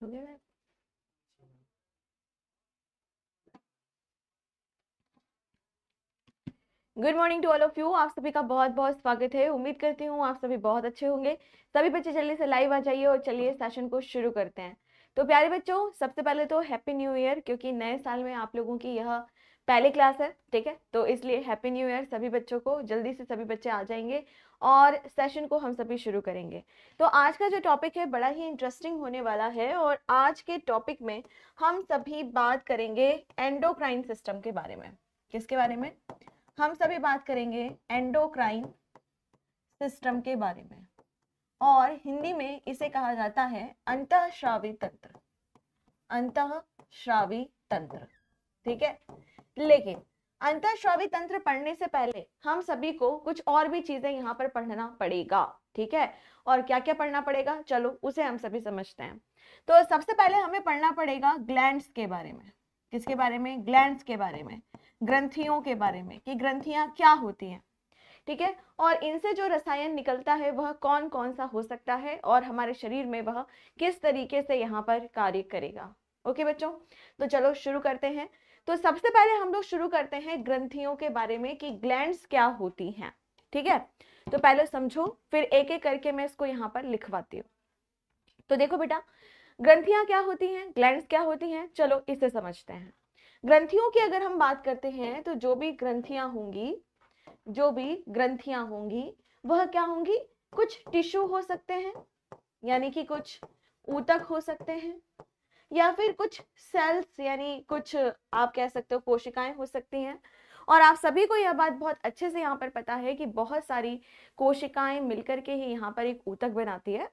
हो गया। Good morning to all of you. आप सभी का बहुत बहुत स्वागत है। उम्मीद करती हूँ आप सभी बहुत अच्छे होंगे। सभी बच्चे जल्दी से लाइव आ जाइए और चलिए सेशन को शुरू करते हैं। तो प्यारे बच्चों, सबसे पहले तो हैप्पी न्यू ईयर, क्योंकि नए साल में आप लोगों की यह पहली क्लास है, ठीक है। तो इसलिए हैप्पी न्यू ईयर सभी बच्चों को। जल्दी से सभी बच्चे आ जाएंगे और सेशन को हम सभी शुरू करेंगे। तो आज का जो टॉपिक है बड़ा ही इंटरेस्टिंग होने वाला है और आज के टॉपिक में हम सभी बात करेंगे एंडोक्राइन सिस्टम के बारे में। किसके बारे में? हम सभी बात करेंगे एंडोक्राइन सिस्टम के बारे में, और हिंदी में इसे कहा जाता है अंतःस्रावी तंत्र। अंतःस्रावी तंत्र, ठीक है। लेकिन अंतःस्रावी तंत्र पढ़ने से पहले हम सभी को कुछ और भी चीजें यहाँ पर पढ़ना पड़ेगा, ठीक है। और क्या क्या पढ़ना पड़ेगा, चलो उसे हम सभी समझते हैं। तो सबसे पहले हमें पढ़ना पड़ेगा ग्लैंड्स के बारे में। किसके बारे में? ग्लैंड्स के बारे में, ग्रंथियों के बारे में, कि ग्रंथियां क्या होती हैं, ठीक है। और इनसे जो रसायन निकलता है वह कौन कौन सा हो सकता है और हमारे शरीर में वह किस तरीके से यहाँ पर कार्य करेगा। ओके बच्चों, तो चलो शुरू करते हैं। तो सबसे पहले हम लोग शुरू करते हैं ग्रंथियों के बारे में कि ग्लैंड्स क्या होती हैं, ठीक है। तो पहले समझो, फिर एक एक करके मैं इसको यहाँ पर लिखवाती हूँ। तो देखो बेटा, ग्रंथियां क्या होती हैं, ग्लैंड्स क्या होती हैं, चलो इसे समझते हैं। ग्रंथियों की अगर हम बात करते हैं तो जो भी ग्रंथियां होंगी वह क्या होंगी? कुछ टिश्यू हो सकते हैं, यानी कि कुछ ऊतक हो सकते हैं, या फिर कुछ सेल्स यानी कुछ आप कह सकते हो कोशिकाएं हो सकती हैं। और आप सभी को यह बात बहुत अच्छे से यहाँ पर पता है कि बहुत सारी कोशिकाएं मिलकर के ही यहाँ पर एक ऊतक बनाती है।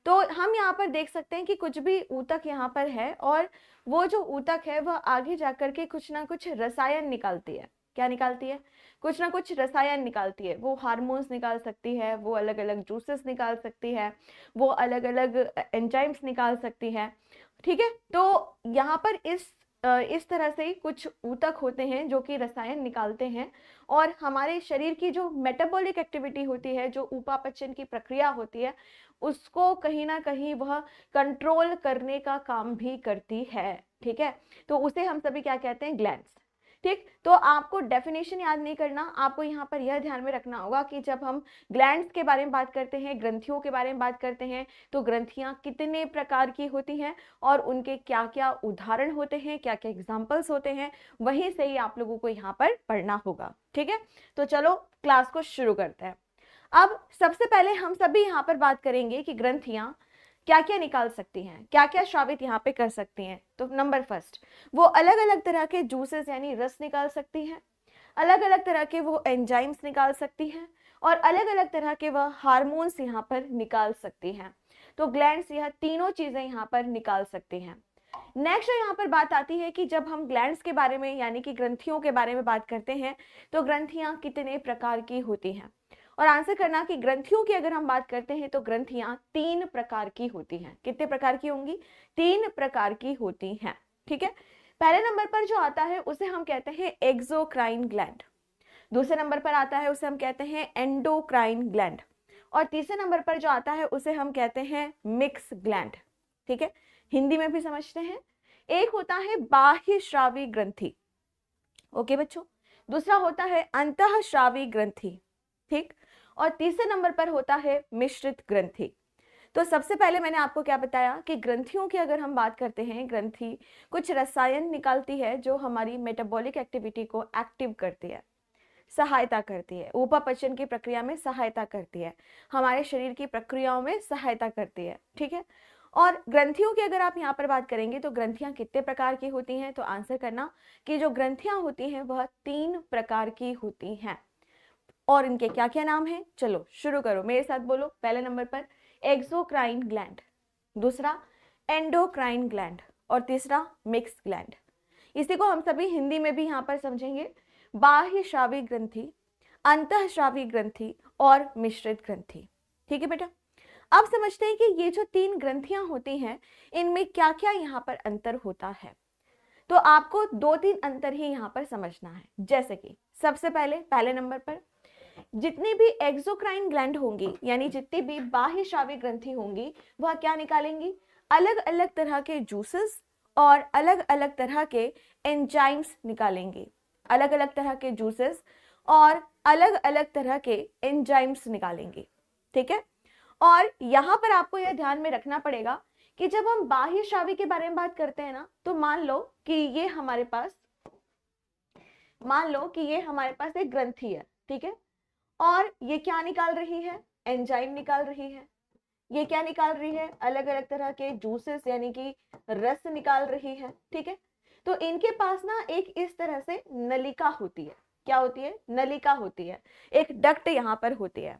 तो हम यहाँ पर देख सकते हैं कि कुछ भी ऊतक यहाँ पर है, और वो जो ऊतक है वह आगे जाकर के कुछ ना कुछ रसायन निकालती है। क्या निकालती है? कुछ ना कुछ रसायन निकालती है। वो हार्मोन्स निकाल सकती है, वो अलग अलग जूसेस निकाल सकती है, वो अलग अलग एंजाइम्स निकाल सकती है, ठीक है। तो यहाँ पर इस तरह से कुछ ऊतक होते हैं जो कि रसायन निकालते हैं, और हमारे शरीर की जो मेटाबॉलिक एक्टिविटी होती है, जो उपापचन की प्रक्रिया होती है, उसको कहीं ना कहीं वह कंट्रोल करने का काम भी करती है, ठीक है। तो उसे हम सभी क्या कहते हैं? ग्लैंड्स, ठीक। तो आपको डेफिनेशन याद नहीं करना, आपको यहाँ पर यह ध्यान में रखना होगा कि जब हम ग्लैंड्स के बारे में बात करते हैं, ग्रंथियों के बारे में बात करते हैं, तो ग्रंथियां कितने प्रकार की होती हैं और उनके क्या क्या उदाहरण होते हैं, क्या क्या एग्जाम्पल्स होते हैं, वहीं से ही आप लोगों को यहाँ पर पढ़ना होगा, ठीक है। तो चलो क्लास को शुरू करते हैं। अब सबसे पहले हम सभी यहाँ पर बात करेंगे कि ग्रंथियां क्या क्या निकाल सकती हैं, क्या क्या श्रावित यहाँ पे कर सकती हैं। तो नंबर फर्स्ट, वो अलग अलग तरह के जूसेस यानी रस निकाल सकती हैं, अलग अलग तरह के वो एंजाइम्स निकाल सकती हैं, और अलग अलग तरह के वह हार्मोन्स यहाँ पर निकाल सकती हैं। तो ग्लैंड्स यह तीनों चीजें यहाँ पर निकाल सकती हैं। नेक्स्ट यहाँ पर बात आती है कि जब हम ग्लैंड्स के बारे में यानी कि ग्रंथियों के बारे में बात करते हैं, तो ग्रंथियां कितने प्रकार की होती हैं। और आंसर करना कि ग्रंथियों की अगर हम बात करते हैं तो ग्रंथियां 3 प्रकार की होती हैं। कितने प्रकार की होंगी? 3 प्रकार की होती हैं, ठीक है। पहले नंबर पर जो आता है उसे हम कहते हैं एक्सोक्राइन ग्लैंड, दूसरे नंबर पर आता है उसे हम कहते हैं एंडोक्राइन ग्लैंड, और तीसरे नंबर पर जो आता है उसे हम कहते हैं मिक्स ग्लैंड, ठीक है। हिंदी में भी समझते हैं। एक होता है बाह्यस्रावी ग्रंथि, ओके बच्चों, दूसरा होता है अंतःस्रावी ग्रंथि, ठीक, और तीसरे नंबर पर होता है मिश्रित ग्रंथि। तो सबसे पहले मैंने आपको क्या बताया कि ग्रंथियों की अगर हम बात करते हैं, ग्रंथि कुछ रसायन निकालती है जो हमारी मेटाबॉलिक एक्टिविटी को एक्टिव करती है, सहायता करती है, उपापचन की प्रक्रिया में सहायता करती है, हमारे शरीर की प्रक्रियाओं में सहायता करती है, ठीक है। और ग्रंथियों की अगर आप यहाँ पर बात करेंगे तो ग्रंथियां कितने प्रकार की होती हैं, तो आंसर करना कि जो ग्रंथियां होती हैं वह 3 प्रकार की होती हैं। और इनके क्या क्या नाम हैं, चलो शुरू करो, मेरे साथ बोलो। पहले नंबर पर एक्सोक्राइन ग्लैंड, दूसरा एंडोक्राइन ग्लैंड, और तीसरा मिक्स ग्लैंड। इसी को हम सभी हिंदी में भी यहाँ पर समझेंगे, बाह्यस्रावी ग्रंथि, अंतःस्रावी ग्रंथि और मिश्रित ग्रंथि, ठीक है बेटा। अब समझते हैं कि ये जो 3 ग्रंथियां होती हैं इनमें क्या क्या यहाँ पर अंतर होता है। तो आपको 2-3 अंतर ही यहाँ पर समझना है। जैसे कि सबसे पहले नंबर पर जितनी भी एक्सोक्राइन ग्लैंड होंगी यानी जितनी भी बाह्यस्रावी ग्रंथि होंगी वह क्या निकालेंगी? अलग अलग तरह के जूसेस और अलग अलग तरह के एंजाइम्स निकालेंगे। अलग अलग तरह के जूसेस और अलग अलग तरह के एंजाइम्स निकालेंगे, ठीक है। और यहाँ पर आपको यह ध्यान में रखना पड़ेगा कि जब हम बाह्य श्रावी के बारे में बात करते हैं ना, तो मान लो कि ये हमारे पास एक ग्रंथि है, ठीक है। और ये क्या निकाल रही है? एंजाइम निकाल रही है। ये क्या निकाल रही है? अलग अलग तरह के जूसेस यानी कि रस निकाल रही है, ठीक है। तो इनके पास ना एक इस तरह से नलिका होती है। क्या होती है? नलिका होती है, एक डक्ट यहाँ पर होती है।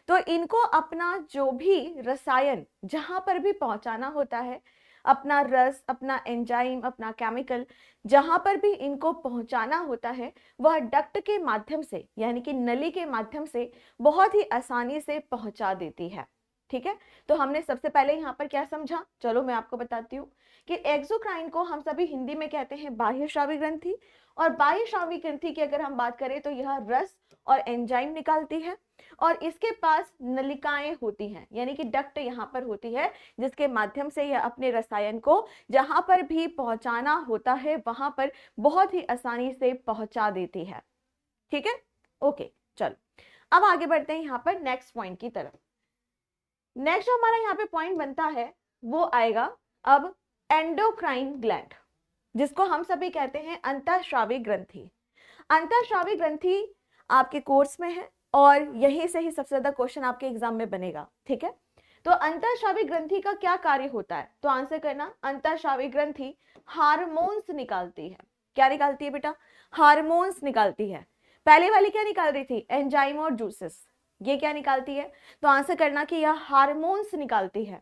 तो इनको अपना जो भी रसायन जहां पर भी पहुंचाना होता है, अपना रस, अपना एंजाइम, अपना केमिकल जहां पर भी इनको पहुंचाना होता है, वह डक्ट के माध्यम से यानी कि नली के माध्यम से बहुत ही आसानी से पहुंचा देती है, ठीक है। तो हमने सबसे पहले यहाँ पर क्या समझा, चलो मैं आपको बताती हूँ कि एक्सोक्राइन को हम सभी हिंदी में कहते हैं बाह्य श्रावी ग्रंथि। और बाह्य श्रावी ग्रंथि की अगर हम बात करें तो यह रस और एंजाइम निकालती है और इसके पास नलिकाएं होती हैं यानी कि डक्ट यहाँ पर होती है, जिसके माध्यम से यह अपने रसायन को जहां पर भी पहुंचाना होता है वहां पर बहुत ही आसानी से पहुंचा देती है, ठीक है। ओके, चलो अब आगे बढ़ते हैं यहाँ पर नेक्स्ट पॉइंट की तरफ। नेक्स्ट जो हमारा यहाँ पे पॉइंट बनता है वो आएगा अब एंडोक्राइन ग्लैंड, जिसको हम सभी कहते हैं अंतःस्रावी ग्रंथि। अंतःस्रावी ग्रंथि आपके कोर्स में है और यहीं से ही सबसे ज्यादा क्वेश्चन आपके एग्जाम में बनेगा, ठीक है। तो अंतःस्रावी ग्रंथि का क्या कार्य होता है? तो आंसर करना, अंतःस्रावी ग्रंथि हार्मोन्स निकालती है। क्या निकालती है बेटा? हार्मोन्स निकालती है। पहले वाली क्या निकाल रही थी? एंजाइम और जूसेस। ये क्या निकालती है? तो आंसर करना कि यह हार्मोन्स निकालती है।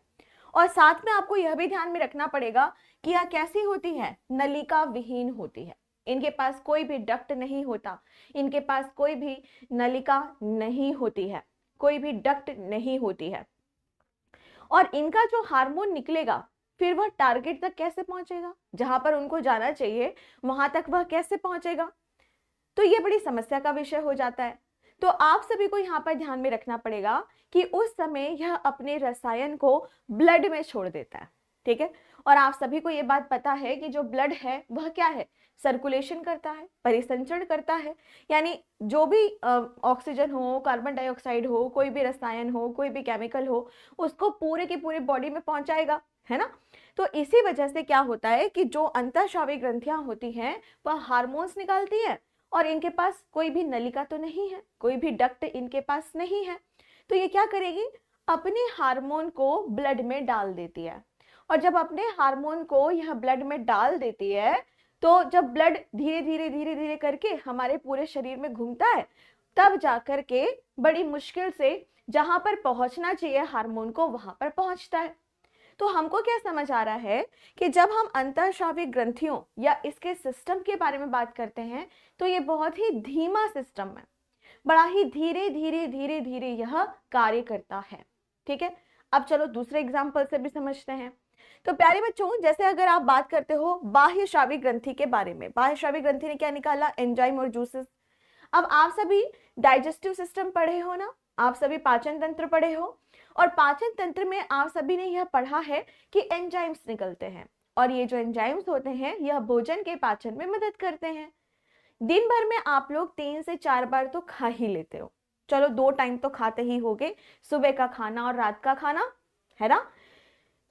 और साथ में आपको यह भी ध्यान में रखना पड़ेगा कि यह कैसी होती है? नलिका विहीन होती है। इनके पास कोई भी डक्ट नहीं होता, इनके पास कोई भी नलिका नहीं होती है, कोई भी डक्ट नहीं होती है। और इनका जो हार्मोन निकलेगा फिर वह टारगेट तक कैसे पहुंचेगा? जहां पर उनको जाना चाहिए वहां तक वह कैसे पहुंचेगा? तो ये बड़ी समस्या का विषय हो जाता है। तो आप सभी को यहाँ पर ध्यान में रखना पड़ेगा कि उस समय यह अपने रसायन को ब्लड में छोड़ देता है, ठीक है। और आप सभी को ये बात पता है कि जो ब्लड है वह क्या है? सर्कुलेशन करता है, परिसंचरण करता है, यानी जो भी ऑक्सीजन हो, कार्बन डाइऑक्साइड हो, कोई भी रसायन हो, कोई भी केमिकल हो, उसको पूरे की पूरे बॉडी में पहुंचाएगा, है ना। तो इसी वजह से क्या होता है कि जो अंतःस्रावी ग्रंथियां होती हैं वह हार्मोन्स निकालती है और इनके पास कोई भी नलिका तो नहीं है, कोई भी डक्ट इनके पास नहीं है। तो ये क्या करेगी? अपने हार्मोन को ब्लड में डाल देती है। और जब अपने हार्मोन को यह ब्लड में डाल देती है तो जब ब्लड धीरे धीरे धीरे धीरे करके हमारे पूरे शरीर में घूमता है, तब जाकर के बड़ी मुश्किल से जहां पर पहुंचना चाहिए हार्मोन को वहां पर पहुंचता है। तो हमको क्या समझ आ रहा है कि जब हम अंतःस्रावी ग्रंथियों या इसके सिस्टम के बारे में बात करते हैं तो ये बहुत ही धीमा सिस्टम है, बड़ा ही धीरे धीरे धीरे धीरे यह कार्य करता है, ठीक है। अब चलो दूसरे एग्जाम्पल से भी समझते हैं। तो प्यारे बच्चों, जैसे अगर आप बात करते हो बाह्य श्रावी ग्रंथि के बारे में, बाह्य श्रावी ग्रंथि ने क्या निकाला? एंजाइम और जूसेस। अब आप सभी डाइजेस्टिव सिस्टम पढ़े हो ना, आप सभी पाचन तंत्र पढ़े हो, और पाचन तंत्र में आप सभी ने यह पढ़ा है कि एंजाइम्स निकलते हैं और ये जो एंजाइम्स होते हैं यह भोजन के पाचन में मदद करते हैं। दिन भर में आप लोग 3 से 4 बार तो खा ही लेते हो, चलो 2 टाइम तो खाते ही होगे, सुबह का खाना और रात का खाना, है ना।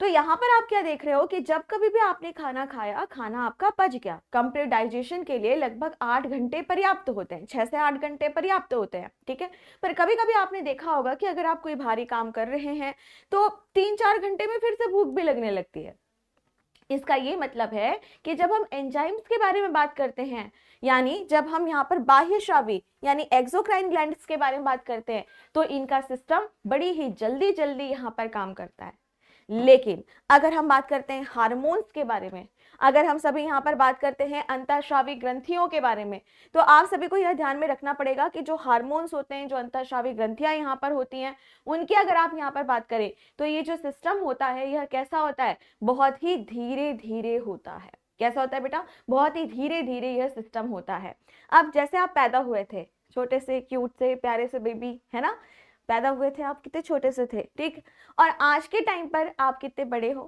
तो यहाँ पर आप क्या देख रहे हो कि जब कभी भी आपने खाना खाया, खाना आपका पच गया, कंप्लीट डाइजेशन के लिए लगभग 8 घंटे पर्याप्त होते हैं, 6 से 8 घंटे पर्याप्त होते हैं, ठीक है। पर कभी कभी आपने देखा होगा कि अगर आप कोई भारी काम कर रहे हैं तो 3-4 घंटे में फिर से भूख भी लगने लगती है। इसका ये मतलब है कि जब हम एंजाइम्स के बारे में बात करते हैं, यानी जब हम यहाँ पर बाह्य श्रावी यानी एक्सोक्राइन ग्लैंड्स के बारे में बात करते हैं, तो इनका सिस्टम बड़ी ही जल्दी जल्दी यहाँ पर काम करता है। लेकिन अगर हम बात करते हैं हार्मोन्स के बारे में, अगर हम सभी यहाँ पर बात करते हैं अंतःस्रावी ग्रंथियों के बारे में, तो आप सभी को यह ध्यान में रखना पड़ेगा कि जो हार्मोन्स होते हैं, जो अंतःस्रावी ग्रंथियां यहाँ पर होती हैं, उनकी अगर आप यहाँ पर बात करें तो ये जो सिस्टम होता है यह कैसा होता है? बहुत ही धीरे धीरे होता है। कैसा होता है बेटा? बहुत ही धीरे धीरे यह सिस्टम होता है। अब जैसे आप पैदा हुए थे, छोटे से क्यूट से प्यारे से बेबी, है ना, पैदा हुए थे आप, कितने छोटे से थे, ठीक, और आज के टाइम पर आप कितने बड़े हो,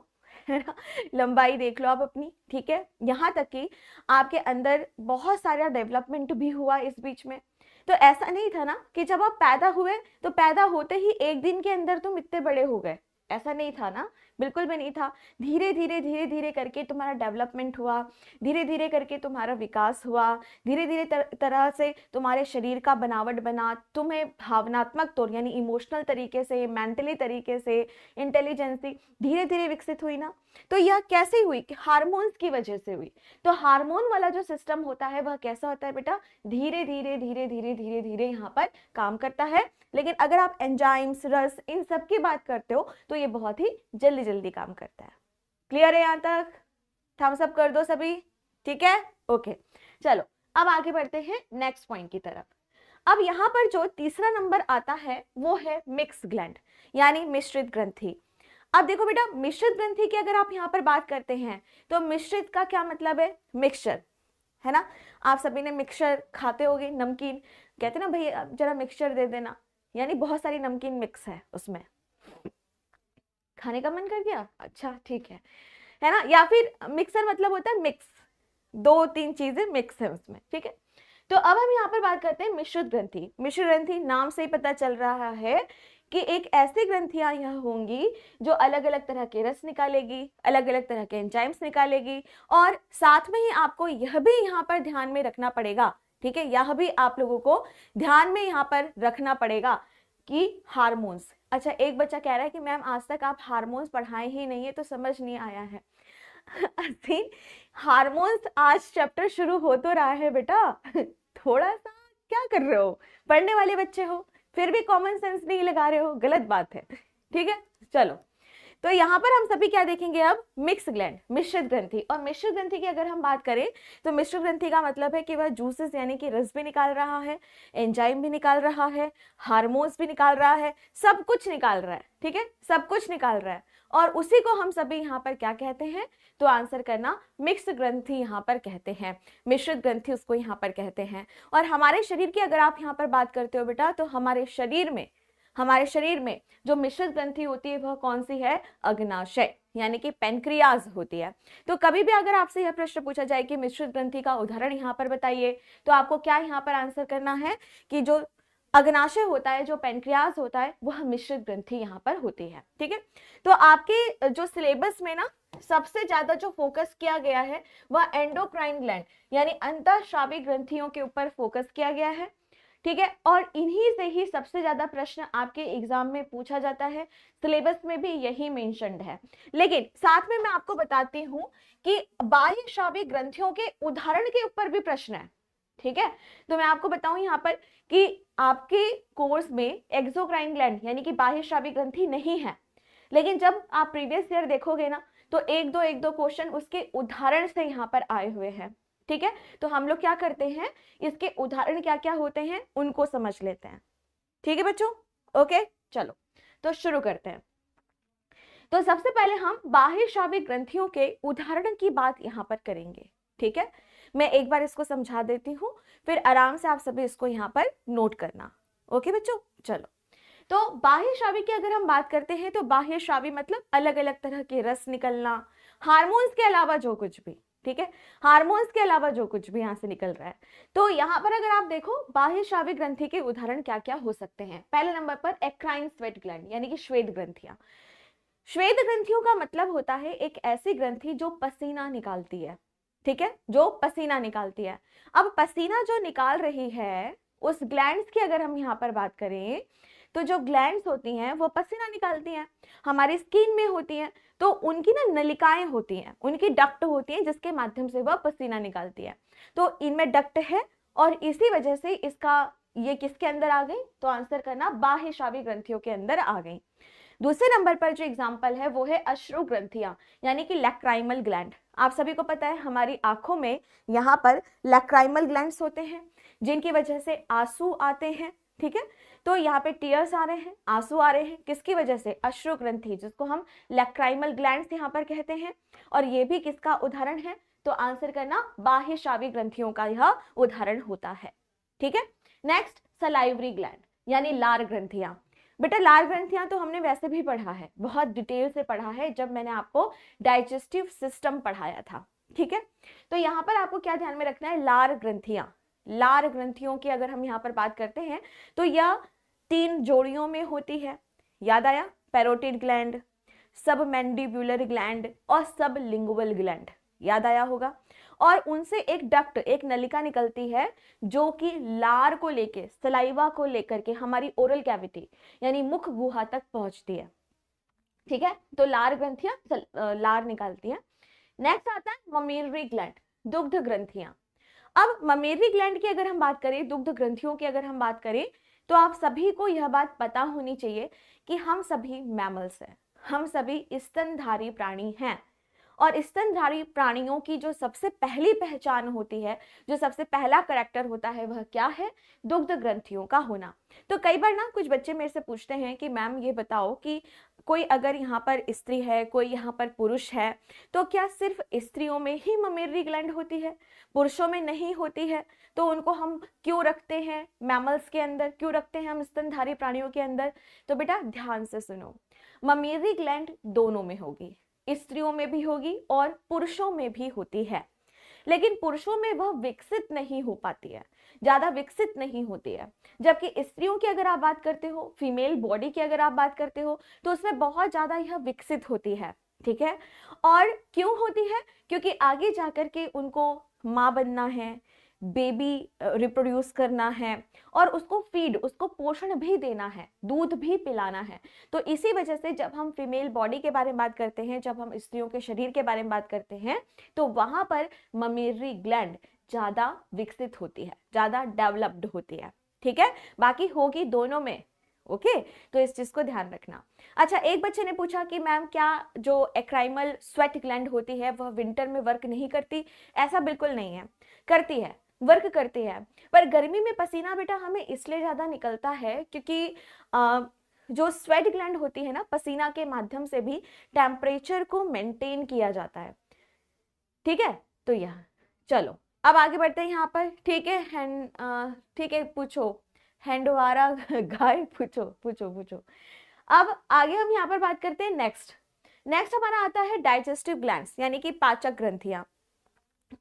है ना, लंबाई देख लो आप अपनी, ठीक है। यहाँ तक कि आपके अंदर बहुत सारा डेवलपमेंट भी हुआ इस बीच में। तो ऐसा नहीं था ना कि जब आप पैदा हुए तो पैदा होते ही एक दिन के अंदर तुम इतने बड़े हो गए, ऐसा नहीं था ना, बिल्कुल भी नहीं था। धीरे धीरे करके तुम्हारा डेवलपमेंट हुआ, धीरे धीरे करके तुम्हारा विकास हुआ, धीरे धीरे तरह से तुम्हारे शरीर का बनावट बना, तुम्हें भावनात्मक तौर यानी इमोशनल तरीके से, मेंटली तरीके से, इंटेलिजेंसी धीरे धीरे विकसित हुई ना। तो यह कैसे हुई कि हार्मोन्स की वजह से हुई। तो हार्मोन वाला जो सिस्टम होता है वह कैसा होता है बेटा, धीरे धीरे यहाँ पर काम करता है। लेकिन अगर आप एंजाइम्स, रस, इन सब की बात करते हो तो ये बहुत ही जल्दी जल्दी काम करता है। क्लियर है यहाँ तक? थम्स अप कर दो सभी, ठीक है, ओके। चलो अब आगे बढ़ते हैं नेक्स्ट पॉइंट की तरफ। अब यहाँ पर जो तीसरा नंबर आता है वो है मिक्स ग्लैंड यानी मिश्रित ग्रंथि। अब देखो बेटा, मिश्रित ग्रंथि की अगर आप यहाँ पर बात करते हैं तो मिश्रित का क्या मतलब है, मिक्सचर, है ना। आप सभी ने मिक्सचर खाते होगे, नमकीन, कहते ना भाई जरा मिक्सचर दे देना, यानी बहुत सारी नमकीन मिक्स है उसमें, खाने का मन कर गया, अच्छा ठीक है ना। या फिर मिक्सर मतलब होता है मिक्स, 2-3 चीजें मिक्स है उसमें, ठीक है। तो अब हम यहाँ पर बात करते हैं मिश्रित ग्रंथि। मिश्रित ग्रंथि नाम से ही पता चल रहा है कि एक ऐसी ग्रंथियां यहाँ होंगी जो अलग अलग तरह के रस निकालेगी, अलग अलग तरह के एंजाइम्स निकालेगी, और साथ में ही आपको यह भी यहाँ पर ध्यान में रखना पड़ेगा, ठीक है, यह भी आप लोगों को ध्यान में यहाँ पर रखना पड़ेगा कि हार्मोन्स। अच्छा, एक बच्चा कह रहा है कि मैम आज तक आप हार्मोन्स पढ़ाए ही नहीं है तो समझ नहीं आया है। हार्मोन्स आज चैप्टर शुरू हो तो रहा है बेटा, थोड़ा सा क्या कर रहे हो, पढ़ने वाले बच्चे हो फिर भी कॉमन सेंस नहीं लगा रहे हो, गलत बात है, ठीक है। चलो, तो यहाँ पर हम सभी क्या देखेंगे अब, मिक्स ग्लैंड, मिश्रित ग्रंथि। और मिश्रित ग्रंथि की अगर हम बात करें तो मिश्रित ग्रंथि का मतलब है कि वह जूसेस यानी कि रस भी निकाल रहा है, एंजाइम भी निकाल रहा है, हार्मोन्स भी निकाल रहा है, सब कुछ निकाल रहा है, ठीक है, सब कुछ निकाल रहा है। और उसी को हम सभी यहाँ पर क्या कहते हैं, तो आंसर करना, मिक्स ग्रंथि यहाँ पर कहते हैं, मिश्रित ग्रंथि उसको यहाँ पर कहते हैं। और हमारे शरीर की अगर आप यहाँ पर बात करते हो बेटा, तो हमारे शरीर में जो मिश्रित ग्रंथि होती है वह कौन सी है, अग्नाशय यानी कि पेनक्रियाज होती है। तो कभी भी अगर आपसे यह प्रश्न पूछा जाए कि मिश्रित ग्रंथि का उदाहरण यहाँ पर बताइए, तो आपको क्या यहाँ पर आंसर करना है कि जो अग्नाशय होता है, जो पेनक्रियाज होता है, वह मिश्रित ग्रंथि यहाँ पर होती है, ठीक है। तो आपके जो सिलेबस में ना सबसे ज्यादा जो फोकस किया गया है वह एंडोक्राइन ग्लैंड यानी अंतःस्रावी ग्रंथियों के ऊपर फोकस किया गया है, ठीक है। और इन्हीं से ही सबसे ज्यादा प्रश्न आपके एग्जाम में पूछा जाता है, सिलेबस में भी यही मेंशन्ड है। लेकिन साथ में मैं आपको बताती हूँ कि बाह्यस्रावी ग्रंथियों के उदाहरण के ऊपर भी प्रश्न है, ठीक है। तो मैं आपको बताऊं यहाँ पर कि आपके कोर्स में एक्सोक्राइन ग्लैंड यानी कि बाह्यस्रावी ग्रंथि नहीं है, लेकिन जब आप प्रीवियस ईयर देखोगे ना तो एक दो क्वेश्चन उसके उदाहरण से यहाँ पर आए हुए हैं, ठीक है। तो हम लोग क्या करते हैं, इसके उदाहरण क्या क्या होते हैं उनको समझ लेते हैं, ठीक है बच्चों, ओके। चलो तो शुरू करते हैं। तो सबसे पहले हम बाह्यस्रावी ग्रंथियों के उदाहरण की बात यहाँ पर करेंगे, ठीक है। मैं एक बार इसको समझा देती हूँ, फिर आराम से आप सभी इसको यहाँ पर नोट करना, ओके बच्चों। चलो, तो बाह्यस्रावी की अगर हम बात करते हैं तो बाह्यस्रावी मतलब अलग अलग तरह के रस निकलना, हार्मोन्स के अलावा जो कुछ भी, ठीक है, हार्मोन्स के अलावा जो कुछ भी यहाँ से निकल रहा है। तो यहाँ पर अगर आप देखो बाह्यस्रावी ग्रंथि के उदाहरण क्या क्या हो सकते हैं। पहले नंबर पर एक्राइन स्वेट ग्लैंड यानी कि श्वेत ग्रंथियां। श्वेत ग्रंथियों का मतलब होता है एक ऐसी ग्रंथि जो पसीना निकालती है, ठीक है, जो पसीना निकालती है। अब पसीना जो निकाल रही है उस ग्लैंड्स की अगर हम यहाँ पर बात करें तो जो ग्लैंड्स होती हैं वो पसीना निकालती हैं, हमारी स्किन में होती हैं, तो उनकी ना नलिकाएं होती हैं, उनकी डक्ट होती हैं जिसके माध्यम से वह पसीना निकालती है। तो इनमें डक्ट है और इसी वजह से इसका ये किसके अंदर आ गई, तो आंसर करना बाह्यस्रावी ग्रंथियों के अंदर आ गई। दूसरे नंबर पर जो एग्जाम्पल है वो है अश्रु ग्रंथियां यानी कि लैक्राइमल ग्लैंड। आप सभी को पता है हमारी आंखों में यहाँ पर लैक्राइमल ग्लैंड्स होते हैं जिनकी वजह से आंसू आते हैं, ठीक है। तो यहाँ पे टीयर्स आ रहे हैं, आंसू आ रहे हैं, किसकी वजह से, अश्रु ग्रंथि जिसको हम लैक्राइमल ग्लैंड्स यहाँ पर कहते हैं। और ये भी किसका उदाहरण है, तो आंसर करना बाह्यस्रावी ग्रंथियों का यह उदाहरण होता है, ठीक है। नेक्स्ट सलाइवरी ग्लैंड यानी लार ग्रंथियां। बेटा लार ग्रंथियां तो हमने वैसे भी पढ़ा है, बहुत डिटेल से पढ़ा है जब मैंने आपको डाइजेस्टिव सिस्टम पढ़ाया था, ठीक है। तो यहाँ पर आपको क्या ध्यान में रखना है, लार ग्रंथियां, लार ग्रंथियों की अगर हम यहाँ पर बात करते हैं तो यह 3 जोड़ियों में होती है। याद आया, पैरोटिड ग्लैंड, सबमैंडिबुलर ग्लैंड और सबलिंगुअल ग्लैंड, याद आया होगा। और उनसे एक डक्ट, एक नलिका निकलती है जो कि लार को लेके, सलाइवा को लेकर के हमारी ओरल कैविटी यानी मुख गुहा तक पहुंचती है, ठीक है। तो लार ग्रंथियां लार निकालती है। नेक्स्ट आता है ममेलरी ग्लैंड, दुग्ध ग्रंथियां। अब ममेलरी ग्लैंड की अगर हम बात करें, दुग्ध ग्रंथियों की अगर हम बात करें, तो आप सभी को यह बात पता होनी चाहिए कि हम सभी मैमल्स हैं, हम सभी स्तनधारी प्राणी हैं। और स्तनधारी प्राणियों की जो सबसे पहली पहचान होती है, जो सबसे पहला करैक्टर होता है, वह क्या है, दुग्ध ग्रंथियों का होना। तो कई बार ना कुछ बच्चे मेरे से पूछते हैं कि मैम ये बताओ कि कोई अगर यहाँ पर स्त्री है, कोई यहाँ पर पुरुष है, तो क्या सिर्फ स्त्रियों में ही ममेलरी ग्लैंड होती है, पुरुषों में नहीं होती है? तो उनको हम क्यों रखते हैं मैमल्स के अंदर, क्यों रखते हैं हम स्तनधारी प्राणियों के अंदर? तो बेटा ध्यान से सुनो, ममेलरी ग्लैंड दोनों में होगी, स्त्रियों में भी होगी और पुरुषों में भी होती है, लेकिन पुरुषों में वह विकसित नहीं हो पाती है, ज्यादा विकसित नहीं होती है। जबकि स्त्रियों की अगर आप बात करते हो, फीमेल बॉडी की अगर आप बात करते हो, तो उसमें बहुत ज्यादा यह विकसित होती है, ठीक है। और क्यों होती है? क्योंकि आगे जाकर के उनको माँ बनना है, बेबी रिप्रोड्यूस करना है और उसको फीड, उसको पोषण भी देना है, दूध भी पिलाना है। तो इसी वजह से जब हम फीमेल बॉडी के बारे में बात करते हैं, जब हम स्त्रियों के शरीर के बारे में बात करते हैं, तो वहां पर ममेलरी ग्लैंड ज्यादा विकसित होती है, ज्यादा डेवलप्ड होती है, ठीक है। बाकी होगी दोनों में, ओके। तो इस चीज को ध्यान रखना। अच्छा, एक बच्चे ने पूछा कि मैम क्या जो एक्राइमल स्वेट ग्लैंड होती है वह विंटर में वर्क नहीं करती? ऐसा बिल्कुल नहीं है, करती है, वर्क करती है। पर गर्मी में पसीना बेटा हमें इसलिए ज्यादा निकलता है क्योंकि जो स्वेट ग्लैंड होती है ना, पसीना के माध्यम से भी टेम्परेचर को मेंटेन किया जाता है, ठीक है। तो यह, चलो अब आगे बढ़ते हैं यहाँ पर, ठीक है। ठीक है, पूछो हैंडवारा गाय, पूछो पूछो पूछो। अब आगे हम यहाँ पर बात करते हैं नेक्स्ट हमारा आता है डाइजेस्टिव ग्लैंड्स, यानी कि पाचक ग्रंथियां।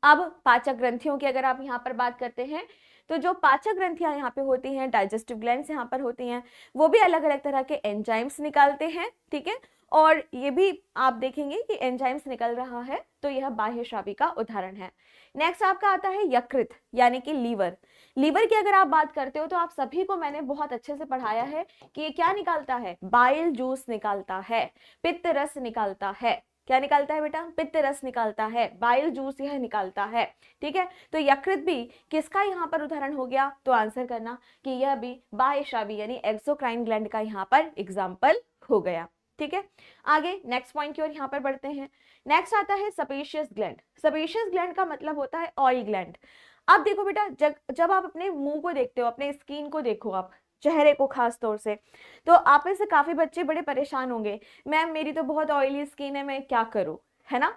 अब पाचक ग्रंथियों की अगर आप यहाँ पर बात करते हैं, तो जो पाचक ग्रंथियां यहाँ पे होती हैं, डाइजेस्टिव ग्लैंड्स यहाँ पर होती हैं, वो भी अलग अलग तरह के एंजाइम्स निकालते हैं, ठीक है। और ये भी आप देखेंगे कि एंजाइम्स निकल रहा है, तो यह बाह्यस्रावी का उदाहरण है। नेक्स्ट आपका आता है यकृत, यानी कि लीवर। लीवर की अगर आप बात करते हो तो आप सभी को मैंने बहुत अच्छे से पढ़ाया है कि ये क्या निकालता है, बाइल जूस निकालता है, पित्त रस निकालता है। क्या निकालता है बेटा? पित्त रस निकालता है, बाइल जूस यह निकालता है, ठीक है। तो यकृत भी किसका यहाँ पर उदाहरण हो गया? तो आंसर करना कि यह भी बाह्यस्रावी यानी एक्सोक्राइन ग्लैंड का यहाँ पर एग्जाम्पल हो गया, ठीक है। आगे नेक्स्ट पॉइंट की ओर यहाँ पर बढ़ते हैं। नेक्स्ट आता है सेबेशियस ग्लैंड। सेबेशियस ग्लैंड का मतलब होता है ऑयल ग्लैंड। अब देखो बेटा, जब आप अपने मुंह को देखते हो, अपने स्किन को देखो, आप चेहरे को खास तौर से, तो आप में से काफी बच्चे बड़े परेशान होंगे, मैम मेरी तो बहुत ऑयली स्किन है, मैं क्या करूं, है ना।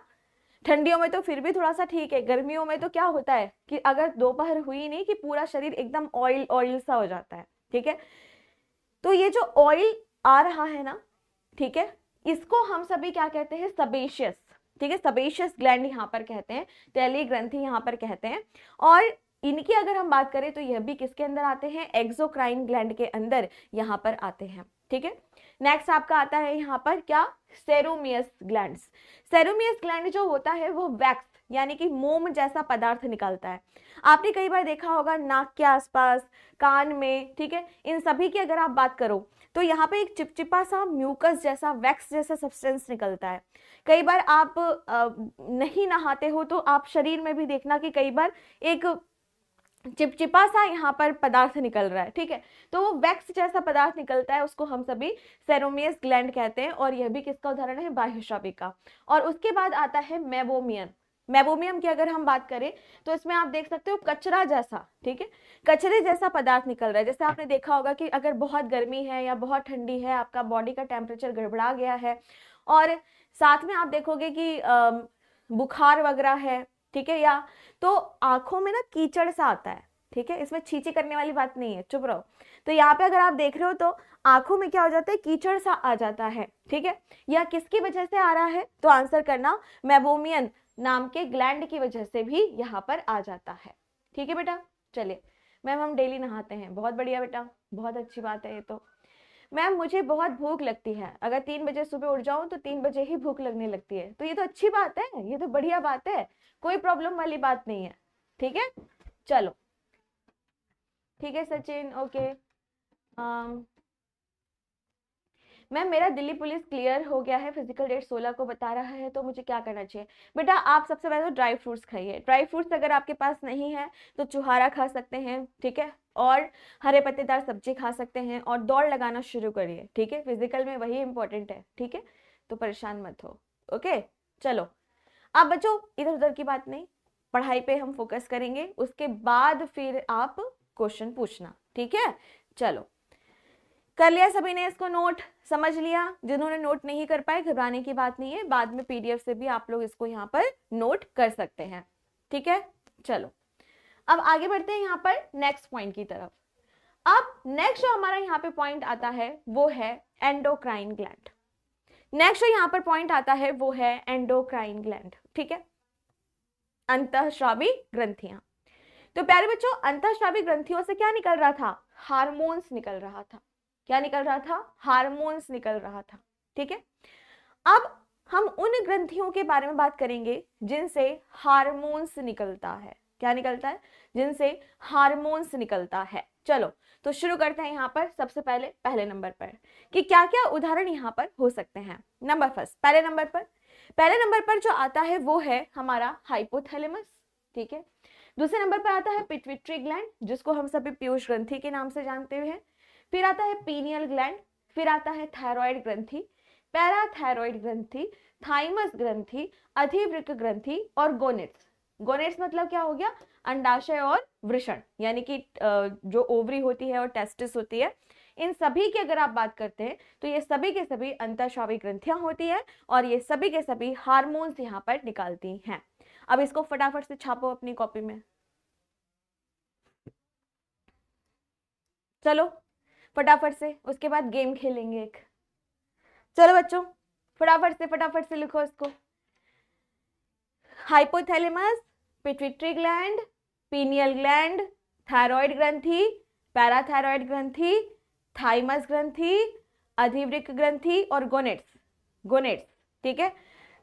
ठंडियों में तो फिर भी थोड़ा सा ठीक है, गर्मियों में तो क्या होता है कि अगर दोपहर हुई नहीं कि पूरा शरीर एकदम ऑयल ऑयल सा हो जाता है, ठीक है। तो ये जो ऑयल आ रहा है ना, ठीक है, इसको हम सभी क्या कहते हैं? सेबेशियस, ठीक है। सेबेशियस ग्लैंड यहाँ पर कहते हैं, तैलीय ग्रंथि यहाँ पर कहते हैं। और इनकी अगर हम बात करें तो यह भी किसके अंदर आते हैं? एक्सोक्राइन ग्लैंड के अंदर यहाँ पर आते हैं, ठीक है। नेक्स्ट आपका आता है यहाँ पर क्या? सेरोमियस ग्लैंड्स। सेरोमियस ग्लैंड जो होता है वो वैक्स यानी कि मोम जैसा पदार्थ निकालता है। आपने कई बार देखा होगा नाक के आसपास, कान में, ठीक है, इन सभी की अगर आप बात करो तो यहाँ पे एक चिपचिपा सा म्यूकस जैसा, वैक्स जैसा सब्सटेंस निकलता है। कई बार आप नहीं नहाते हो तो आप शरीर में भी देखना कि कई बार एक चिपचिपा सा यहाँ पर पदार्थ निकल रहा है, ठीक है। तो वो वैक्स जैसा पदार्थ निकलता है, उसको हम सभी सेरोमियस ग्लैंड कहते हैं। और यह भी किसका उदाहरण है? बाह्यस्रावी का। और उसके बाद आता है मेबोमियम। मेबोमियम की अगर हम बात करें तो इसमें आप देख सकते हो कचरा जैसा, ठीक है, कचरे जैसा पदार्थ निकल रहा है। जैसे आपने देखा होगा कि अगर बहुत गर्मी है या बहुत ठंडी है, आपका बॉडी का टेम्परेचर गड़बड़ा गया है और साथ में आप देखोगे कि बुखार वगैरह है, ठीक है, या तो आंखों में ना कीचड़ सा आता है, ठीक है, इसमें छींची करने वाली बात नहीं है, चुप रहो। तो यहाँ पे अगर आप देख रहे हो तो आंखों में क्या हो जाता है, कीचड़ सा आ जाता है, ठीक है। यह किसकी वजह से आ रहा है, तो आंसर करना मेबोमियन नाम के ग्लैंड की वजह से भी यहाँ पर आ जाता है, ठीक है बेटा। चलिए मैम हम डेली नहाते हैं, बहुत बढ़िया बेटा, बहुत अच्छी बात है ये तो। मैम मुझे बहुत भूख लगती है, अगर 3 बजे सुबह उठ जाऊं तो 3 बजे ही भूख लगने लगती है, तो ये तो अच्छी बात है, ये तो बढ़िया बात है, कोई प्रॉब्लम वाली बात नहीं है, ठीक है। चलो ठीक है सचिन, ओके। मैम मेरा दिल्ली पुलिस क्लियर हो गया है, फिजिकल डेट 16 को बता रहा है, तो मुझे क्या करना चाहिए। बेटा आप सबसे पहले तो ड्राई फ्रूट्स खाइए, ड्राई फ्रूट्स अगर आपके पास नहीं है तो चुहारा खा सकते हैं, ठीक है, और हरे पत्तेदार सब्जी खा सकते हैं, और दौड़ लगाना शुरू करिए, ठीक है, फिजिकल में वही इंपॉर्टेंट है, ठीक है, तो परेशान मत हो, ओके। चलो अब बच्चों इधर उधर की बात नहीं, पढ़ाई पे हम फोकस करेंगे, उसके बाद फिर आप क्वेश्चन पूछना, ठीक है। चलो कर लिया सभी ने इसको नोट, समझ लिया, जिन्होंने नोट नहीं कर पाए घबराने की बात नहीं है, बाद में पीडीएफ से भी आप लोग इसको यहाँ पर नोट कर सकते हैं, ठीक है। चलो अब आगे बढ़ते हैं यहाँ पर नेक्स्ट पॉइंट की तरफ। अब नेक्स्ट जो हमारा यहाँ पे पॉइंट आता है वो है एंडोक्राइन ग्लैंड। नेक्स्ट जो यहाँ पर पॉइंट आता है वो है एंडोक्राइन ग्लैंड, ठीक है, अंतःस्रावी ग्रंथियां। तो प्यारे बच्चों अंतःस्रावी ग्रंथियों से क्या निकल रहा था, हार्मोन्स निकल रहा था, क्या निकल रहा था, हार्मोन्स निकल रहा था, ठीक है। अब हम उन ग्रंथियों के बारे में बात करेंगे जिनसे हार्मोन्स निकलता है, क्या निकलता है, जिनसे हार्मोन्स निकलता है। चलो तो शुरू करते हैं यहाँ पर सबसे पहले पहले नंबर पर कि क्या क्या उदाहरण यहाँ पर हो सकते हैं। नंबर फर्स्ट, पहले नंबर पर जो आता है वो है हमारा हाइपोथैलेमस, ठीक है। दूसरे नंबर पर आता है पिट्यूटरी ग्लैंड, जिसको हम सभी पीयूष ग्रंथि के नाम से जानते हैं। फिर आता है पीनियल ग्लैंड, फिर आता है थायराइड ग्रंथि, पैराथायरॉइड ग्रंथि, थाइमस ग्रंथि, अधिवृक्क ग्रंथि और गोनेट्स। गोनेट्स मतलब क्या हो गया, अंडाशय और वृषण, यानी कि जो ओवरी होती है और टेस्टिस होती है, इन सभी की अगर आप बात करते हैं तो ये सभी के सभी अंतःस्रावी ग्रंथियां होती है और ये सभी के सभी हार्मोन्स यहाँ पर निकालती हैं। अब इसको फटाफट से छापो अपनी कॉपी में, चलो फटाफट से, उसके बाद गेम खेलेंगे एक। चलो बच्चों फटाफट से लिखो इसको, hypothalamus, pituitary gland, pineal gland, thyroid ग्रंथि, पैराथायरॉइड ग्रंथि, थाइमस ग्रंथि, अधिवृक्क ग्रंथि और गोनेट्स। गोनेट्स, ठीक है,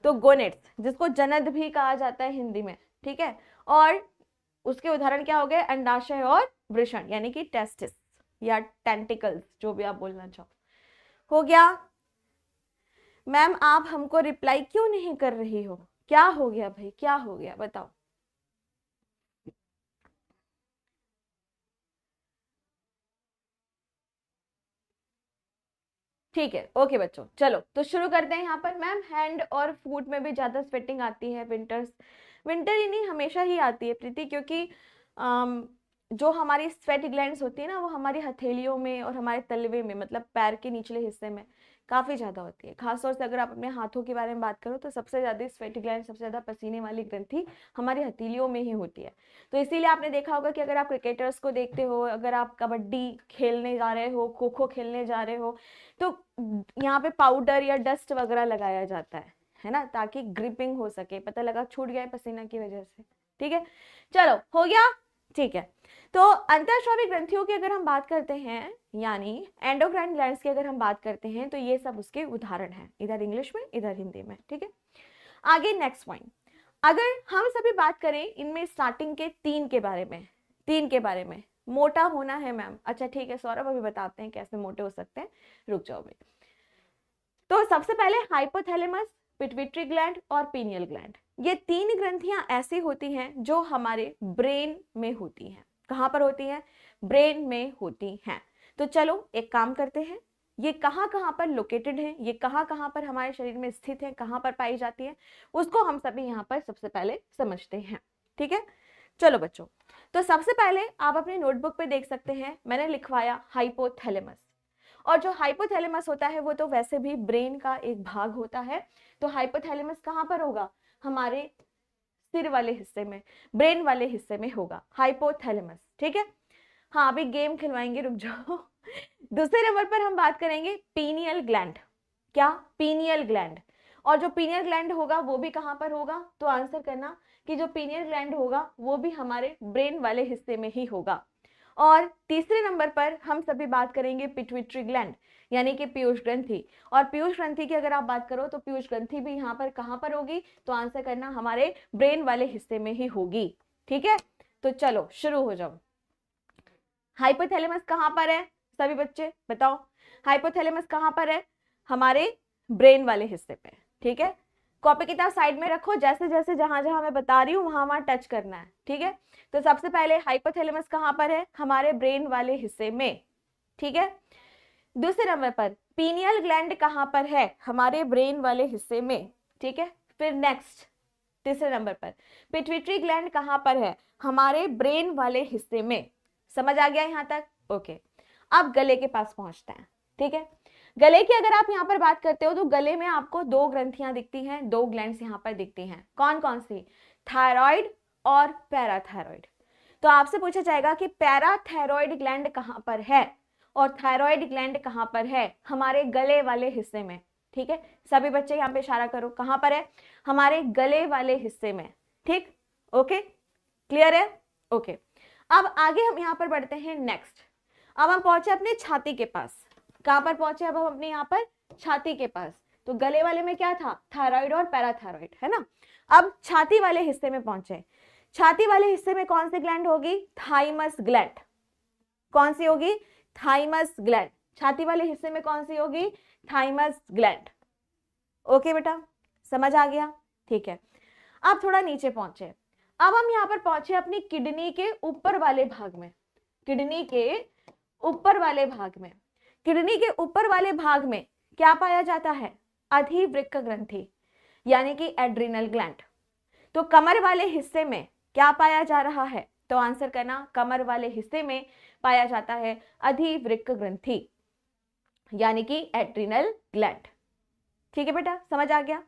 तो गोनेट्स जिसको जनद भी कहा जाता है हिंदी में, ठीक है, और उसके उदाहरण क्या हो गए, अंडाशय और वृषण यानी कि टेस्टिस या टेंटिकल्स, जो भी आप बोलना चाहो। हो गया। मैम आप हमको रिप्लाई क्यों नहीं कर रही हो, क्या हो गया भाई, क्या हो गया बताओ। ठीक है ओके बच्चों, चलो तो शुरू करते हैं यहाँ पर। मैम हैंड और फूट में भी ज्यादा स्वेटिंग आती है विंटर ही नहीं हमेशा ही आती है प्रीति, क्योंकि जो हमारी स्वेट ग्लैंड्स होती है ना वो हमारी हथेलियों में और हमारे तलवे में, मतलब पैर के निचले हिस्से में काफी ज्यादा होती है। खासतौर से अगर आप अपने हाथों के बारे में बात करो तो सबसे ज्यादा स्वेट ग्लैंड, सबसे ज्यादा पसीने वाली ग्रंथि हमारी हथेलियों में ही होती है। तो इसीलिए आपने देखा होगा कि अगर आप क्रिकेटर्स को देखते हो, अगर आप कबड्डी खेलने जा रहे हो, खो खो खेलने जा रहे हो, तो यहाँ पे पाउडर या डस्ट वगैरह लगाया जाता है ना, ताकि ग्रिपिंग हो सके, पता लगा छूट गया है पसीना की वजह से, ठीक है। चलो हो गया, ठीक है। तो अंतःस्रावी ग्रंथियों की अगर हम बात करते हैं, यानी एंडोक्राइन ग्लैंड्स की अगर हम बात करते हैं, तो ये सब उसके उदाहरण हैं, इधर इंग्लिश में इधर हिंदी में, ठीक है। आगे नेक्स्ट पॉइंट, अगर हम सभी बात करें इनमें स्टार्टिंग के 3 के बारे में, मोटा होना है मैम, अच्छा ठीक है सौरभ अभी बताते हैं कैसे मोटे हो सकते हैं, रुक जाओ भाई। तो सबसे पहले हाइपोथैलेमस, पिट्यूटरी ग्लैंड और पीनियल ग्लैंड, ये 3 ग्रंथियां ऐसी होती हैं जो हमारे ब्रेन में होती हैं। कहां पर होती हैं, ब्रेन में होती हैं। तो चलो एक काम करते हैं, ये कहां कहां पर लोकेटेड है, ये कहां कहां पर हमारे शरीर में स्थित है, कहां पर पाई जाती है, उसको हम सभी यहाँ पर सबसे पहले समझते हैं, ठीक है। चलो बच्चों, तो सबसे पहले आप अपनी नोटबुक पे देख सकते हैं, मैंने लिखवाया हाइपोथैलेमस, और जो हाइपोथैलेमस होता है वो तो वैसे भी ब्रेन का एक भाग होता है। तो हाइपोथैलेमस कहां पर होगा, हमारे सिर वाले हिस्से में, ब्रेन वाले हिस्से में होगा हाइपोथैलेमस, ठीक है। हाँ अभी गेम खिलवाएंगे, रुक जाओ दूसरे नंबर पर हम बात करेंगे पीनियल ग्लैंड। क्या? Pineal gland. और जो पीनियल ग्लैंड होगा वो भी कहां पर होगा? तो आंसर करना कि जो पीनियल ग्लैंड होगा वो भी हमारे ब्रेन वाले हिस्से में ही होगा। और तीसरे नंबर पर हम सभी बात करेंगे पिट्यूटरी ग्लैंड, यानी कि पीयूष ग्रंथि। और पीयूष ग्रंथि की अगर आप बात करो तो पीयूष ग्रंथि भी यहाँ पर कहां पर होगी? तो आंसर करना हमारे ब्रेन वाले हिस्से में ही होगी। ठीक है, तो चलो शुरू हो जाओ। हाइपोथैलेमस कहां पर है? सभी बच्चे बताओ, हाइपोथैलेमस कहां पर है? हमारे ब्रेन वाले हिस्से पे। ठीक है, कॉपी किताब साइड में रखो, जैसे जैसे जहां जहां मैं बता रही हूँ वहां वहां टच करना है। ठीक है, तो सबसे पहले हाइपोथैलेमस कहां पर है? हमारे ब्रेन वाले हिस्से में। ठीक है, दूसरे नंबर पर पीनियल ग्लैंड कहां पर है? हमारे ब्रेन वाले हिस्से में। ठीक है, फिर नेक्स्ट तीसरे नंबर पर पिट्यूटरी ग्लैंड कहां पर है? हमारे ब्रेन वाले हिस्से में। समझ आ गया यहां तक? ओके, अब गले के पास पहुंचते हैं। ठीक है, गले की अगर आप यहां पर बात करते हो तो गले में आपको दो ग्रंथियां दिखती हैं, दो ग्लैंड्स यहां पर दिखती हैं। कौन कौन सी? थायराइड और पैराथायराइड। तो आपसे पूछा जाएगा कि पैराथायराइड ग्लैंड कहां पर है और थायराइड ग्लैंड कहां पर है? हमारे गले वाले हिस्से में। ठीक है, सभी बच्चे यहां पे इशारा करो, कहां पर है? हमारे गले वाले हिस्से में। ठीक, ओके, क्लियर है? ओके, अब आगे हम यहां पर बढ़ते हैं नेक्स्ट। अब हम पहुंचे अपने छाती के पास। कहां पर पहुंचे अब हम अपने यहां पर? छाती के पास। तो गले वाले में क्या था? थायराइड और पैराथायराइड, है ना। अब छाती वाले हिस्से में पहुंचे। छाती वाले हिस्से में कौन सी ग्लैंड होगी? Thymus gland. कौन सी होगी? Thymus gland. छाती वाले हिस्से में कौन सी होगी? Thymus gland. ओके बेटा, समझ आ गया? ठीक है, अब थोड़ा नीचे पहुंचे। अब हम यहां पर पहुंचे अपनी किडनी के ऊपर वाले भाग में। किडनी के ऊपर वाले भाग में, किडनी के ऊपर वाले भाग में क्या पाया जाता है? अधिवृक्क ग्रंथि, यानी कि एड्रिनल ग्लैंड। तो कमर वाले हिस्से में क्या पाया जा रहा है? तो आंसर करना, कमर वाले हिस्से में पाया जाता है अधिवृक्क ग्रंथि, यानी कि एड्रिनल ग्लैंड। ठीक है बेटा, समझ आ गया?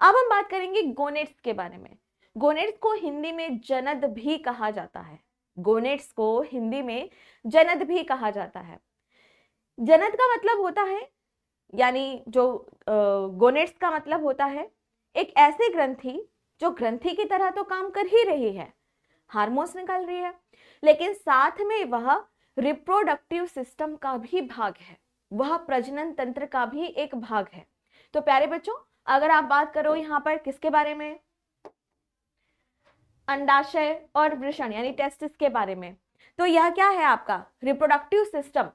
अब हम बात करेंगे गोनेड्स के बारे में। गोनेड्स को हिंदी में जनद भी कहा जाता है। गोनेड्स को हिंदी में जनद भी कहा जाता है। जनद का मतलब होता है, यानी जो गोनेड्स का मतलब होता है एक ऐसी ग्रंथि जो ग्रंथि की तरह तो काम कर ही रही है, हार्मोन्स निकाल रही है, लेकिन साथ में वह रिप्रोडक्टिव सिस्टम का भी भाग है, वह प्रजनन तंत्र का भी एक भाग है। तो प्यारे बच्चों, अगर आप बात करो यहाँ पर किसके बारे में? अंडाशय और वृषण यानी टेस्टिस के बारे में, तो यह क्या है आपका? Reproductive system.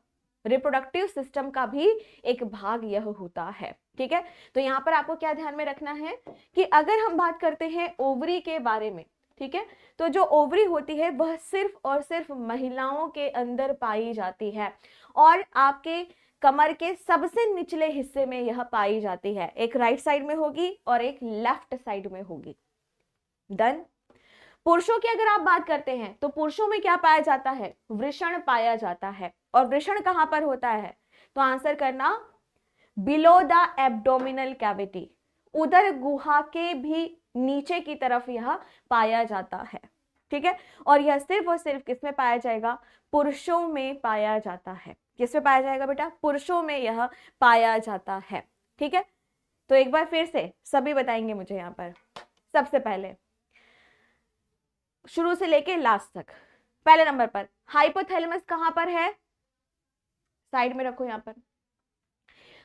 रिप्रोडक्टिव सिस्टम का भी एक भाग यह होता है। ठीक है, तो यहाँ पर आपको क्या ध्यान में रखना है कि अगर हम बात करते हैं ओवरी के बारे में, ठीक है, तो जो ओवरी होती है वह सिर्फ और सिर्फ महिलाओं के अंदर पाई जाती है और आपके कमर के सबसे निचले हिस्से में यह पाई जाती है। एक राइट साइड में होगी और एक लेफ्ट साइड में होगी। डन। पुरुषों की अगर आप बात करते हैं तो पुरुषों में क्या पाया जाता है? वृषण पाया जाता है। और वृषण कहां पर होता है? तो आंसर करना, बिलो द एब्डोमिनल कैविटी, उदर गुहा के भी नीचे की तरफ यह पाया जाता है। ठीक है, और यह सिर्फ और सिर्फ किसमें पाया जाएगा? पुरुषों में पाया जाता है। किसमें पाया जाएगा बेटा? पुरुषों में यह पाया जाता है। ठीक है, तो एक बार फिर से सभी बताएंगे मुझे यहाँ पर। सबसे पहले शुरू से लेके लास्ट तक। पहले नंबर पर हाइपोथैलेमस कहां पर है? साइड में रखो यहां पर।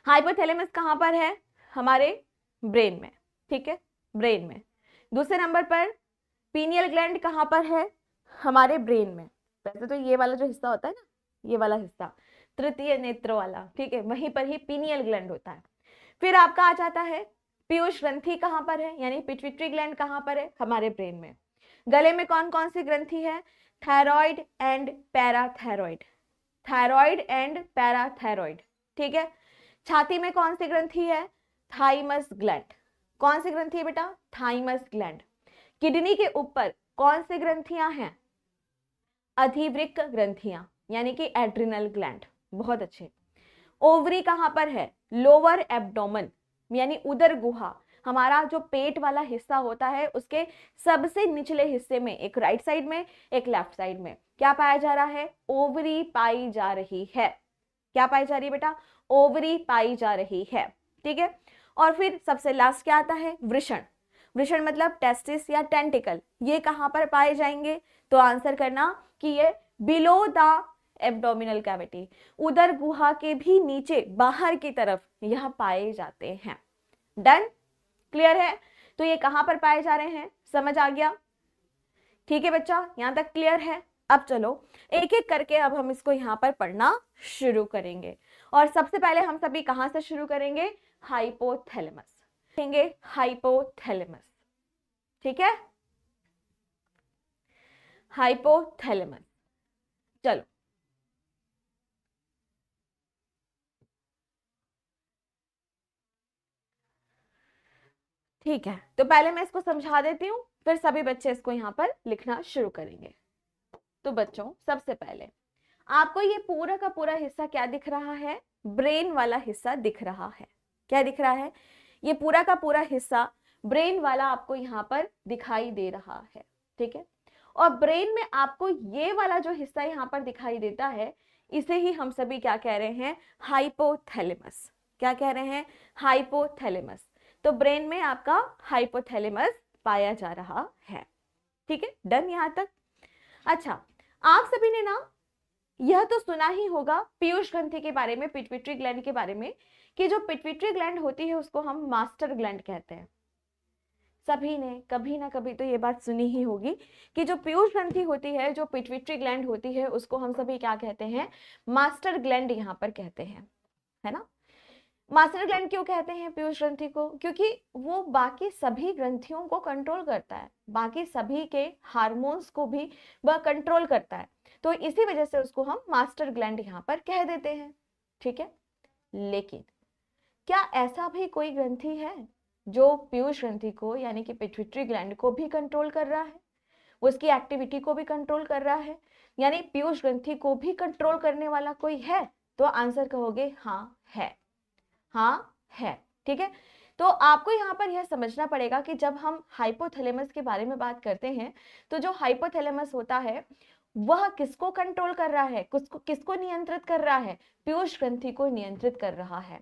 हाइपोथैलेमस कहां पर है? हमारे ब्रेन में। ठीक है, ब्रेन में। दूसरे नंबर पर पीनियल ग्लैंड कहां पर है? हमारे ब्रेन में। वैसे तो ये वाला जो हिस्सा होता है ना, ये वाला हिस्सा तृतीय नेत्र वाला, ठीक है, वहीं पर ही पीनियल ग्लैंड होता है। फिर आपका आ जाता है पीयूष ग्रंथि कहां पर है, यानी पिट्यूटरी ग्लैंड कहां पर है? हमारे ब्रेन में। गले में कौन कौन सी ग्रंथि है? Thyroid and parathyroid. Thyroid and parathyroid. ठीक है, छाती में कौन सी ग्रंथि है? Thymus gland. कौन सी ग्रंथि है बेटा? Thymus gland. किडनी के ऊपर कौन सी ग्रंथियां हैं? अधिवृक्क ग्रंथियां, यानी कि एड्रिनल ग्लैंड। बहुत अच्छे। ओवरी कहां पर है? लोअर एब्डोमेन, यानी उदर गुहा, हमारा जो पेट वाला हिस्सा होता है उसके सबसे निचले हिस्से में, एक राइट साइड में एक लेफ्ट साइड में क्या पाया जा रहा है? ओवरी पाई जा रही है। क्या पाई जा रही है बेटा? ओवरी पाई जा रही है, ठीक है। और फिर सबसे लास्ट क्या आता है? वृषण। वृषण मतलब टेस्टिस या टेंटिकल, ये कहां पर पाए जाएंगे? तो आंसर करना कि ये बिलो द एब्डोमिनल कैविटी, उदर गुहा के भी नीचे बाहर की तरफ यह पाए जाते हैं। डन, क्लियर है? तो ये कहां पर पाए जा रहे हैं, समझ आ गया? ठीक है बच्चा, यहां तक क्लियर है? अब चलो एक एक करके अब हम इसको यहां पर पढ़ना शुरू करेंगे। और सबसे पहले हम सभी कहां से शुरू करेंगे? हाइपोथैलेमस, कहेंगे हाइपोथैलेमस, ठीक है, हाइपोथैलेमस। चलो ठीक है, तो पहले मैं इसको समझा देती हूँ, फिर सभी बच्चे इसको यहाँ पर लिखना शुरू करेंगे। तो बच्चों सबसे पहले आपको ये पूरा का पूरा हिस्सा क्या दिख रहा है? ब्रेन वाला हिस्सा दिख रहा है। क्या दिख रहा है? ये पूरा का पूरा हिस्सा ब्रेन वाला आपको यहाँ पर दिखाई दे रहा है, ठीक है। और ब्रेन में आपको ये वाला जो हिस्सा यहाँ पर दिखाई देता है, इसे ही हम सभी क्या कह रहे हैं? हाइपोथैलेमस। क्या कह रहे हैं? हाइपोथैलेमस। तो ब्रेन में आपका हाइपोथैलेमस पाया जा रहा है, ठीक है। डन यहां तक? अच्छा, आप सभी ने ना यह तो सुना ही होगा पीयूष ग्रंथि के बारे में, पिट्यूटरी ग्लैंड के बारे में, कि जो पिट्यूटरी ग्लैंड होती है उसको हम मास्टर ग्लैंड कहते हैं। सभी ने कभी ना कभी तो ये बात सुनी ही होगी कि जो पीयूष ग्रंथि होती है, जो पिट्यूटरी ग्लैंड होती है, उसको हम सभी क्या कहते हैं? मास्टर ग्लैंड यहाँ पर कहते हैं, है ना। मास्टर ग्लैंड क्यों कहते हैं पीयूष ग्रंथि को? क्योंकि वो बाकी सभी ग्रंथियों को कंट्रोल करता है, बाकी सभी के हार्मोन्स को भी वह कंट्रोल करता है, तो इसी वजह से उसको हम मास्टर ग्लैंड यहाँ पर कह देते हैं, ठीक है। लेकिन क्या ऐसा भी कोई ग्रंथि है जो पीयूष ग्रंथि को यानी कि पिट्यूटरी ग्लैंड को भी कंट्रोल कर रहा है, उसकी एक्टिविटी को भी कंट्रोल कर रहा है, यानी पीयूष ग्रंथि को भी कंट्रोल करने वाला कोई है? तो आंसर कहोगे हाँ है, हाँ है, ठीक है। तो आपको यहाँ पर यह समझना पड़ेगा कि जब हम हाइपोथैलेमस के बारे में बात करते हैं, तो जो हाइपोथैलेमस होता है वह किसको कंट्रोल कर रहा है, किसको नियंत्रित कर रहा है? पीयूष ग्रंथि को नियंत्रित कर रहा है।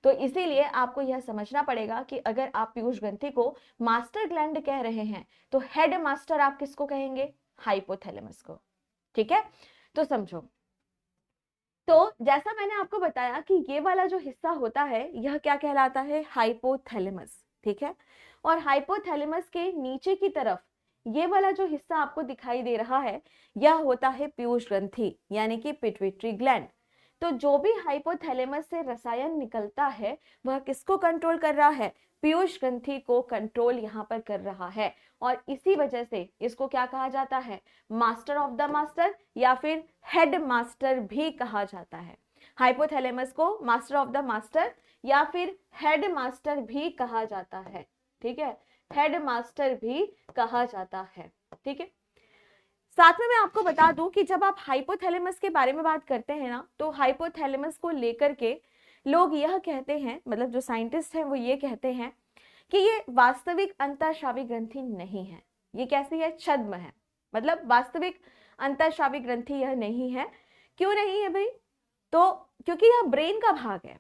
तो इसीलिए आपको यह समझना पड़ेगा कि अगर आप पीयूष ग्रंथि को मास्टर ग्लैंड कह रहे हैं, तो हेड मास्टर आप किसको कहेंगे? हाइपोथैलेमस को, ठीक है। तो समझो, तो जैसा मैंने आपको बताया कि ये वाला जो हिस्सा होता है यह क्या कहलाता है? हाइपोथैलेमस, ठीक है। और हाइपोथैलेमस के नीचे की तरफ ये वाला जो हिस्सा आपको दिखाई दे रहा है, यह होता है पीयूष ग्रंथि यानी कि पिट्यूटरी ग्लैंड। तो जो भी हाइपोथैलेमस से रसायन निकलता है वह किसको कंट्रोल कर रहा है? पीयूष ग्रंथि को कंट्रोल यहाँ पर कर रहा है। और इसी वजह से इसको क्या कहा जाता है? मास्टर ऑफ द मास्टर या फिर हेड मास्टर भी कहा जाता है। हाइपोथैलेमस को मास्टर ऑफ द मास्टर या फिर हेड मास्टर भी कहा जाता है, ठीक है, हेड मास्टर भी कहा जाता है, ठीक है। साथ में मैं आपको बता दूं कि जब आप हाइपोथैलेमस के बारे में बात करते हैं ना, तो हाइपोथैलेमस को लेकर के लोग यह कहते हैं, मतलब जो साइंटिस्ट हैं वो ये कहते हैं कि ये वास्तविक अंतःस्रावी ग्रंथि नहीं है। ये कैसी है? छद्म है, मतलब वास्तविक अंतःस्रावी ग्रंथि यह नहीं है। क्यों नहीं है भाई? तो क्योंकि यह ब्रेन का भाग है,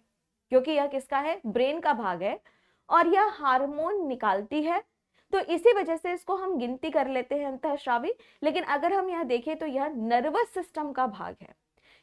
क्योंकि यह किसका है? ब्रेन का भाग है, और यह हार्मोन निकालती है, तो इसी वजह से इसको हम गिनती कर लेते हैं अंतःस्रावी। लेकिन अगर हम यह देखें तो यह नर्वस सिस्टम का भाग है,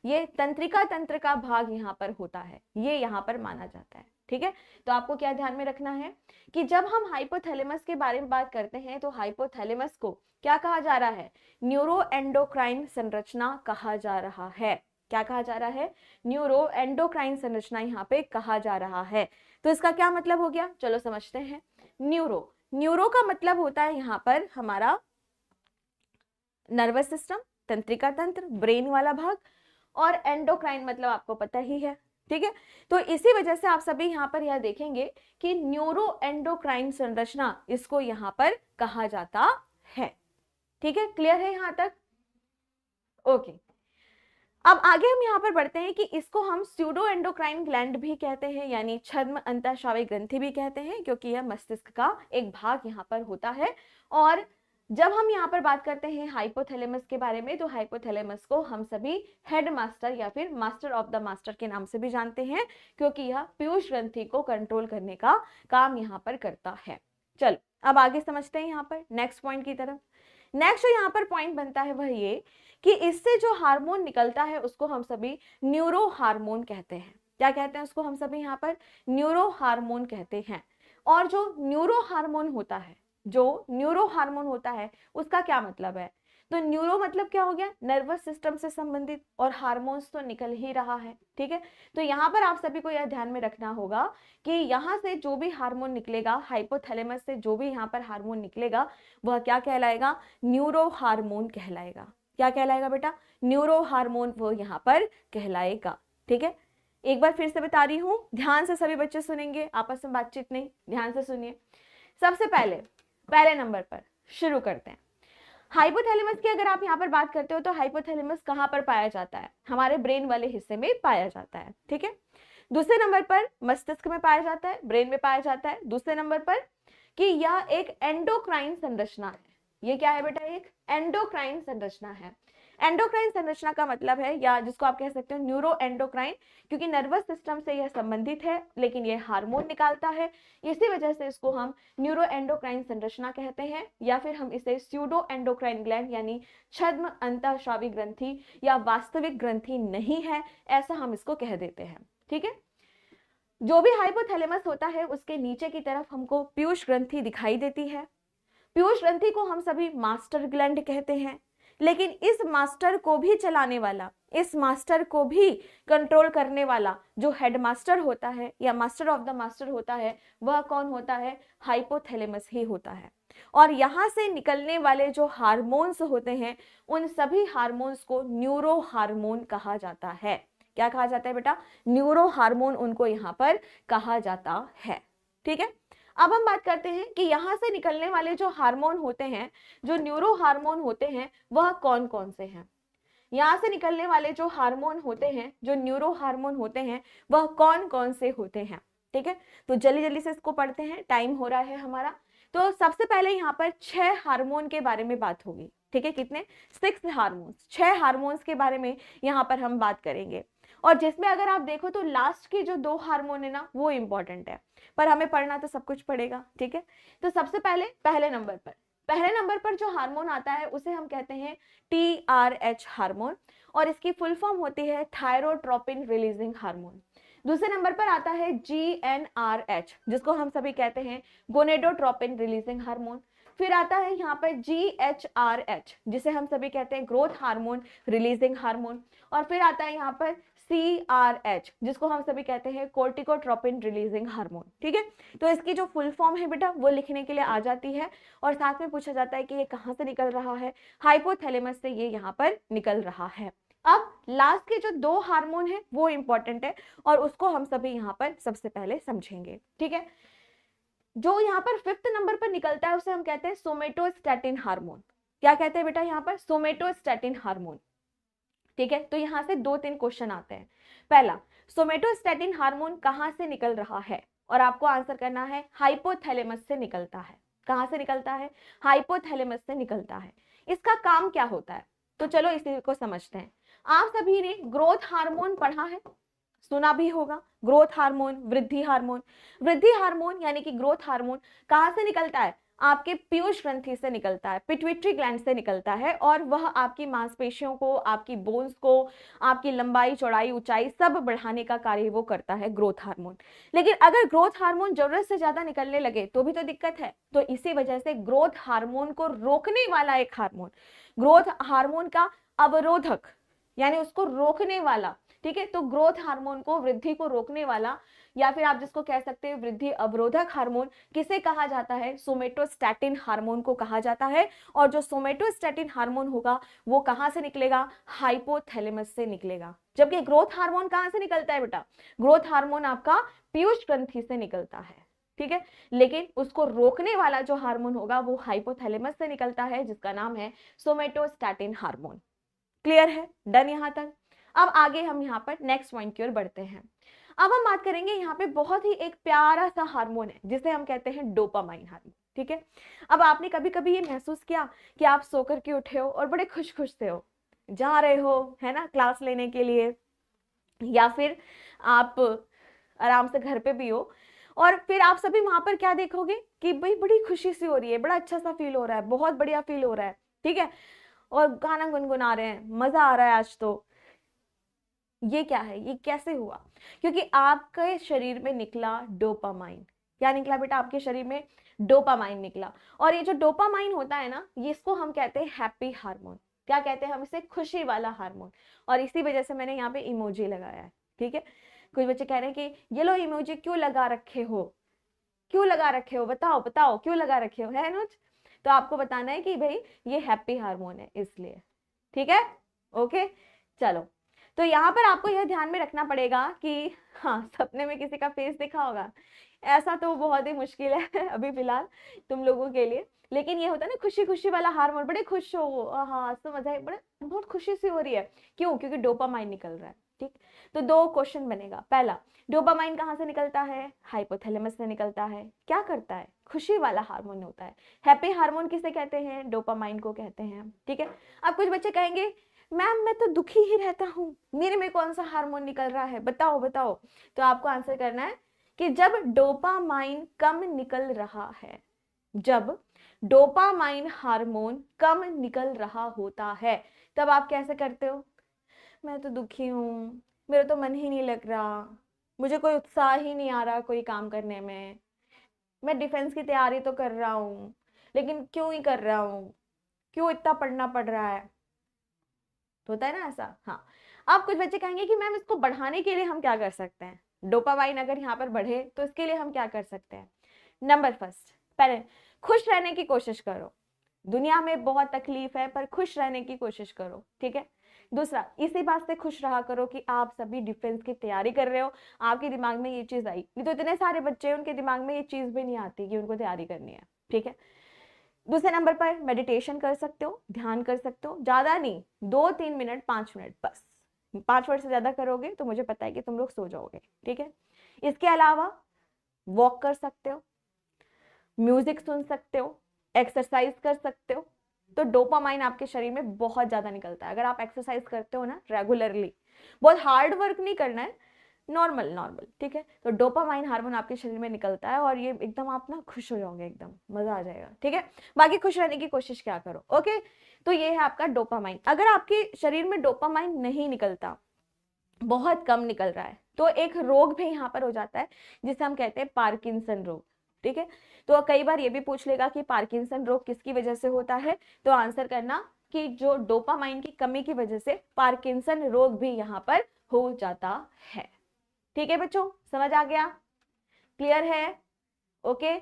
ये तंत्रिका तंत्र का भाग यहाँ पर होता है, ये यहाँ पर माना जाता है, ठीक है। तो आपको क्या ध्यान में रखना है कि जब हम हाइपोथैलेमस के बारे में बात करते हैं तो हाइपोथैलेमस को क्या कहा जा रहा है? न्यूरो एंडोक्राइन संरचना कहा जा रहा है। क्या कहा जा रहा है? न्यूरो एंडोक्राइन संरचना यहाँ पे कहा जा रहा है। तो इसका क्या मतलब हो गया? चलो समझते हैं। न्यूरो, न्यूरो का मतलब होता है यहाँ पर हमारा नर्वस सिस्टम, तंत्रिका तंत्र, ब्रेन वाला भाग, और एंडोक्राइन मतलब आपको पता ही है, ठीक है। तो इसी वजह से आप सभी यहाँ पर यह देखेंगे कि न्यूरो एंडोक्राइन संरचना इसको यहाँ पर कहा जाता है, ठीक है। क्लियर है यहाँ तक? ओके, अब आगे हम यहाँ पर बढ़ते हैं कि इसको हम स्यूडो एंडोक्राइन ग्लैंड भी कहते हैं, यानी छद्म अंतःस्रावी ग्रंथि भी कहते हैं, क्योंकि यह मस्तिष्क का एक भाग यहाँ पर होता है और जब हम यहाँ पर बात करते हैं हाइपोथैलेमस के बारे में, तो हाइपोथैलेमस को हम सभी हेड मास्टर या फिर मास्टर ऑफ द मास्टर के नाम से भी जानते हैं, क्योंकि यह पीयूष ग्रंथि को कंट्रोल करने का काम यहाँ पर करता है। चलो अब आगे समझते हैं यहाँ पर नेक्स्ट पॉइंट की तरफ। नेक्स्ट जो यहाँ पर पॉइंट बनता है वह ये कि इससे जो हार्मोन निकलता है उसको हम सभी न्यूरो हार्मोन कहते हैं। क्या कहते हैं उसको हम सभी यहाँ पर? न्यूरो हार्मोन कहते हैं। और जो न्यूरो हार्मोन होता है उसका क्या मतलब है? तो न्यूरो मतलब क्या हो गया? नर्वस सिस्टम से संबंधित, और हार्मोन्स तो निकल ही रहा है, ठीक है। तो यहाँ पर आप सभी को यह ध्यान में रखना होगा कि यहाँ से जो भी हार्मोन निकलेगा, हाइपोथैलेमस से जो भी यहाँ पर हार्मोन निकलेगा, वह क्या कहलाएगा? न्यूरो हार्मोन कहलाएगा। क्या कहलाएगा बेटा? न्यूरो हार्मोन वो यहाँ पर कहलाएगा, ठीक है। एक बार फिर से बता रही हूँ, ध्यान से सभी बच्चे सुनेंगे, आपस में बातचीत नहीं, ध्यान से सुनिए। सबसे पहले नंबर पर शुरू करते हैं। हाइपोथैलेमस की अगर आप यहाँ पर बात करते हो तो हाइपोथैलेमस कहाँ पर पाया जाता है? हमारे ब्रेन वाले हिस्से में पाया जाता है, ठीक है। दूसरे नंबर पर मस्तिष्क में पाया जाता है, ब्रेन में पाया जाता है। दूसरे नंबर पर कि यह एक एंडोक्राइन संरचना है। ये क्या है बेटा? एक एंडोक्राइन संरचना है। एंडोक्राइन संरचना का मतलब है, या जिसको आप कह सकते हो न्यूरो एंडोक्राइन, क्योंकि नर्वस सिस्टम से यह संबंधित है लेकिन यह हार्मोन निकालता है, इसी वजह से इसको हम न्यूरो एंडोक्राइन संरचना कहते हैं। या फिर हम इसे स्यूडो एंडोक्राइन ग्लैंड यानी छद्म अंतःस्रावी ग्रंथि या वास्तविक ग्रंथि नहीं है, ऐसा हम इसको कह देते हैं, ठीक है। जो भी हाइपोथैलेमस होता है उसके नीचे की तरफ हमको पीयूष ग्रंथि दिखाई देती है। पीयूष ग्रंथि को हम सभी मास्टर ग्लैंड कहते हैं, लेकिन इस मास्टर को भी चलाने वाला, इस मास्टर को भी कंट्रोल करने वाला जो हेडमास्टर होता है या मास्टर ऑफ द मास्टर होता है, वह कौन होता है? हाइपोथैलेमस ही होता है। और यहाँ से निकलने वाले जो हार्मोन्स होते हैं, उन सभी हार्मोन्स को न्यूरो हार्मोन कहा जाता है। क्या कहा जाता है बेटा? न्यूरो हार्मोन उनको यहाँ पर कहा जाता है, ठीक है। अब हम बात करते हैं कि यहाँ से निकलने वाले जो हार्मोन होते हैं, जो न्यूरो हार्मोन होते हैं, वह कौन कौन से हैं? यहाँ से निकलने वाले जो हार्मोन होते हैं, जो न्यूरो हार्मोन होते हैं, वह कौन कौन से होते हैं, ठीक है। तो जल्दी जल्दी से इसको पढ़ते हैं, टाइम हो रहा है हमारा। तो सबसे पहले यहाँ पर 6 हार्मोन के बारे में बात होगी, ठीक है। कितने? 6 हार्मोन्स, 6 हार्मोन्स के बारे में यहाँ पर हम बात करेंगे। और जिसमें अगर आप देखो तो लास्ट के जो 2 हार्मोन है ना, वो इंपॉर्टेंट है, पर हमें पढ़ना तो सब कुछ पड़ेगा, ठीक है। तो सबसे पहले नंबर पर जो हार्मोन आता है उसे हम कहते हैं TRH हार्मोन, और इसकी फुल फॉर्म होती है थायरोट्रोपिन रिलीजिंग हार्मोन। दूसरे नंबर पर आता है GnRH, जिसको हम सभी कहते हैं गोनेडोट्रोपिन रिलीजिंग हार्मोन। फिर आता है यहाँ पर GHRH, जिसे हम सभी कहते हैं ग्रोथ हार्मोन रिलीजिंग हार्मोन। और फिर आता है यहाँ पर CRH, जिसको हम सभी कहते हैं कोर्टिकोट्रोपिन रिलीजिंग हार्मोन, ठीक है। तो इसकी जो फुल फॉर्म है बेटा, वो लिखने के लिए आ जाती है, और साथ में पूछा जाता है कि ये कहाँ से निकल रहा है? हाइपोथैलेमस से ये यहाँ पर निकल रहा है। अब लास्ट के जो 2 हार्मोन है वो इंपॉर्टेंट है, और उसको हम सभी यहाँ पर सबसे पहले समझेंगे, ठीक है। जो यहाँ पर 5th नंबर पर निकलता है उसे हम कहते हैं सोमेटोस्टैटिन हार्मोन। क्या कहते हैं बेटा यहाँ पर? सोमेटोस्टैटिन हार्मोन, ठीक है। तो यहाँ से 2-3 क्वेश्चन आते हैं। पहला, सोमेटोस्टैटिन हार्मोन कहाँ से निकल रहा है? और आपको आंसर करना है हाइपोथैलेमस से निकलता है। कहाँ से निकलता है? हाइपोथैलेमस से निकलता है। इसका काम क्या होता है? तो चलो इसी को समझते हैं। आप सभी ने ग्रोथ हार्मोन पढ़ा है, सुना भी होगा। ग्रोथ हार्मोन, वृद्धि हार्मोन। वृद्धि हार्मोन यानी कि ग्रोथ हार्मोन कहाँ से निकलता है? आपके पीयूष ग्रंथि से निकलता है, पिट्यूटरी ग्लैंड से निकलता है, और वह आपकी मांसपेशियों को, आपकी बोन्स को, आपकी लंबाई, चौड़ाई, ऊंचाई सब बढ़ाने का कार्य वो करता है, ग्रोथ हार्मोन। लेकिन अगर ग्रोथ हार्मोन जरूरत से ज्यादा निकलने लगे तो भी तो दिक्कत है। तो इसी वजह से ग्रोथ हार्मोन को रोकने वाला एक हार्मोन, ग्रोथ हार्मोन का अवरोधक यानी उसको रोकने वाला, ठीक है। तो ग्रोथ हार्मोन को, वृद्धि को रोकने वाला, या फिर आप जिसको कह सकते हैं वृद्धि अवरोधक हार्मोन, किसे कहा जाता है? सोमेटोस्टैटिन हार्मोन को कहा जाता है। और जो सोमेटोस्टैटिन हार्मोन होगा वो कहां से निकलेगा? हाइपोथैलेमस से निकलेगा। जबकि ग्रोथ हार्मोन कहां से निकलता है बेटा? ग्रोथ हार्मोन आपका पीयूष ग्रंथि से निकलता है, ठीक है। लेकिन उसको रोकने वाला जो हार्मोन होगा वो हाइपोथैलेमस से निकलता है, जिसका नाम है सोमेटोस्टैटिन हार्मोन। क्लियर है? डन यहां तक? अब आगे हम यहाँ पर नेक्स्ट पॉइंट की ओर बढ़ते हैं। अब हम बात करेंगे यहाँ पे बहुत ही एक प्यारा सा हार्मोन है जिसे हम कहते हैं डोपामाइन हार्मोन, ठीक है। अब आपने कभी कभी ये महसूस किया कि आप सोकर के उठे हो और बड़े खुश खुश से हो, जा रहे हो, है ना, क्लास लेने के लिए, या फिर आप आराम से घर पे भी हो, और फिर आप सभी वहां पर क्या देखोगे कि भाई बड़ी खुशी सी हो रही है, बड़ा अच्छा सा फील हो रहा है, बहुत बढ़िया फील हो रहा है, ठीक है, और गाना गुनगुना रहे हैं, मजा आ रहा है आज तो। ये क्या है, ये कैसे हुआ? क्योंकि आपके शरीर में निकला डोपामाइन। क्या निकला बेटा? आपके शरीर में डोपामाइन निकला। और ये जो डोपामाइन होता है ना, ये इसको हम कहते हैं हैप्पी हार्मोन। क्या कहते हैं हम इसे? खुशी वाला हार्मोन। और इसी वजह से मैंने यहाँ पे इमोजी लगाया है, ठीक है। कुछ बच्चे कह रहे हैं कि ये लो इमोजी क्यों लगा रखे हो, क्यों लगा रखे हो, बताओ बताओ क्यों लगा रखे हो, है अनुज? तो आपको बताना है कि भाई ये हैप्पी हार्मोन है इसलिए, ठीक है, ओके। चलो, तो यहाँ पर आपको यह ध्यान में रखना पड़ेगा कि हाँ, सपने में किसी का फेस दिखा होगा, ऐसा तो बहुत ही मुश्किल है अभी फिलहाल तुम लोगों के लिए, लेकिन ये होता है ना खुशी खुशी वाला हार्मोन, बड़े खुश हो, हाँ तो मजा है, बड़े बहुत खुशी सी हो रही है, क्यों? क्योंकि डोपामाइन निकल रहा है, ठीक। तो दो क्वेश्चन बनेगा। पहला, डोपामाइन कहाँ से निकलता है? हाइपोथैलेमस से निकलता है। क्या करता है? खुशी वाला हार्मोन होता है। हैप्पी हार्मोन किसे कहते हैं? डोपामाइन को कहते हैं, ठीक है। अब कुछ बच्चे कहेंगे मैम मैं तो दुखी ही रहता हूँ, मेरे में कौन सा हार्मोन निकल रहा है, बताओ बताओ। तो आपको आंसर करना है कि जब डोपामाइन कम निकल रहा है, जब डोपामाइन हार्मोन कम निकल रहा होता है, तब आप कैसे करते हो? मैं तो दुखी हूँ, मेरा तो मन ही नहीं लग रहा, मुझे कोई उत्साह ही नहीं आ रहा कोई काम करने में, मैं डिफेंस की तैयारी तो कर रहा हूँ लेकिन क्यों ही कर रहा हूँ, क्यों इतना पढ़ना पड़ रहा है, तो होता है ना ऐसा। हाँ, अब कुछ बच्चे कहेंगे कि मैम इसको बढ़ाने के लिए हम क्या कर सकते हैं? डोपामाइन अगर यहाँ पर बढ़े तो इसके लिए हम क्या कर सकते हैं? नंबर फर्स्ट, पहले खुश रहने की कोशिश करो। दुनिया में बहुत तकलीफ है पर खुश रहने की कोशिश करो, ठीक है। दूसरा, इसी बात से खुश रहा करो कि आप सभी डिफेंस की तैयारी कर रहे हो, आपके दिमाग में ये चीज आई। नहीं तो इतने सारे बच्चे हैं उनके दिमाग में ये चीज भी नहीं आती कि उनको तैयारी करनी है, ठीक है। दूसरे नंबर पर मेडिटेशन कर सकते हो, ध्यान कर सकते हो, ज्यादा नहीं, 2-3 मिनट, 5 मिनट बस। 5 मिनट से ज्यादा करोगे तो मुझे पता है कि तुम लोग सो जाओगे, ठीक है। इसके अलावा वॉक कर सकते हो, म्यूजिक सुन सकते हो, एक्सरसाइज कर सकते हो। तो डोपामाइन आपके शरीर में बहुत ज्यादा निकलता है अगर आप एक्सरसाइज करते हो ना रेगुलरली। बहुत हार्ड वर्क नहीं करना है, नॉर्मल नॉर्मल, ठीक है। तो डोपामाइन हार्मोन आपके शरीर में निकलता है और ये एकदम आप ना खुश हो जाओगे, एकदम मजा आ जाएगा, ठीक है। बाकी खुश रहने की कोशिश क्या करो, ओके। तो ये है आपका डोपामाइन। अगर आपके शरीर में डोपामाइन नहीं निकलता, बहुत कम निकल रहा है, तो एक रोग भी यहाँ पर हो जाता है जिसे हम कहते हैं पार्किंसन रोग, ठीक है। तो कई बार ये भी पूछ लेगा कि पार्किंसन रोग किसकी वजह से होता है, तो आंसर करना कि जो डोपामाइन की कमी की वजह से पार्किंसन रोग भी यहाँ पर हो जाता है, ठीक है बच्चों, समझ आ गया? क्लियर है? ओके।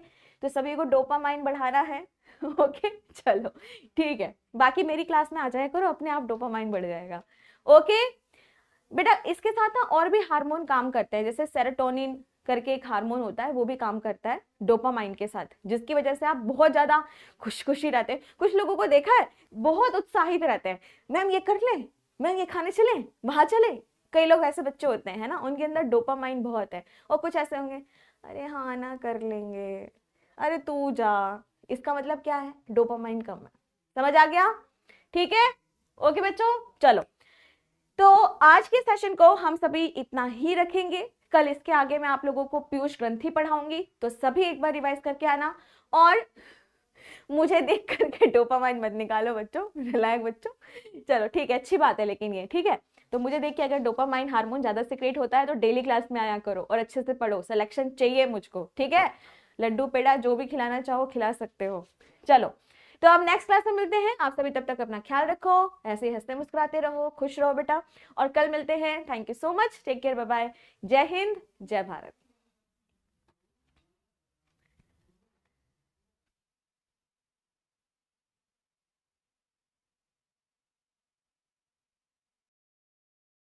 तो सभी को डोपामाइन बढ़ाना है ओके चलो ठीक है, बाकी मेरी क्लास में आ जाया करो, अपने आप डोपामाइन बढ़ जाएगा, ओके बेटा। इसके साथ ना और भी हार्मोन काम करते हैं, जैसे सेरोटोनिन करके एक हार्मोन होता है, वो भी काम करता है डोपामाइन के साथ, जिसकी वजह से आप बहुत ज्यादा खुशी रहते हैं। कुछ लोगों को देखा है बहुत उत्साहित रहते हैं, मैम ये कर ले, मैम ये खाने चले, वहां चले। कई लोग ऐसे बच्चे होते हैं ना, उनके अंदर डोपामाइन बहुत है। और कुछ ऐसे होंगे, अरे हाँ ना कर लेंगे, अरे तू जा। इसका मतलब क्या है? डोपामाइन कम है। समझ आ गया? ठीक है, ओके बच्चों, चलो। तो आज के सेशन को हम सभी इतना ही रखेंगे। कल इसके आगे मैं आप लोगों को पीयूष ग्रंथि पढ़ाऊंगी, तो सभी एक बार रिवाइज करके आना। और मुझे देख करके डोपामाइन मत निकालो बच्चों, रिलैक्स बच्चों। चलो ठीक है, अच्छी बात है लेकिन ये, ठीक है। तो मुझे देख के अगर डोपामाइन हार्मोन ज्यादा सिक्रेट होता है तो डेली क्लास में आया करो और अच्छे से पढ़ो, सिलेक्शन चाहिए मुझको, ठीक है। लड्डू पेड़ा जो भी खिलाना चाहो खिला सकते हो। चलो, तो अब नेक्स्ट क्लास में मिलते हैं। आप सभी तब तक अपना ख्याल रखो, ऐसे ही हंसते मुस्कुराते रहो, खुश रहो बेटा, और कल मिलते हैं। Thank you so much, take care, bye bye, जय हिंद, जय भारत।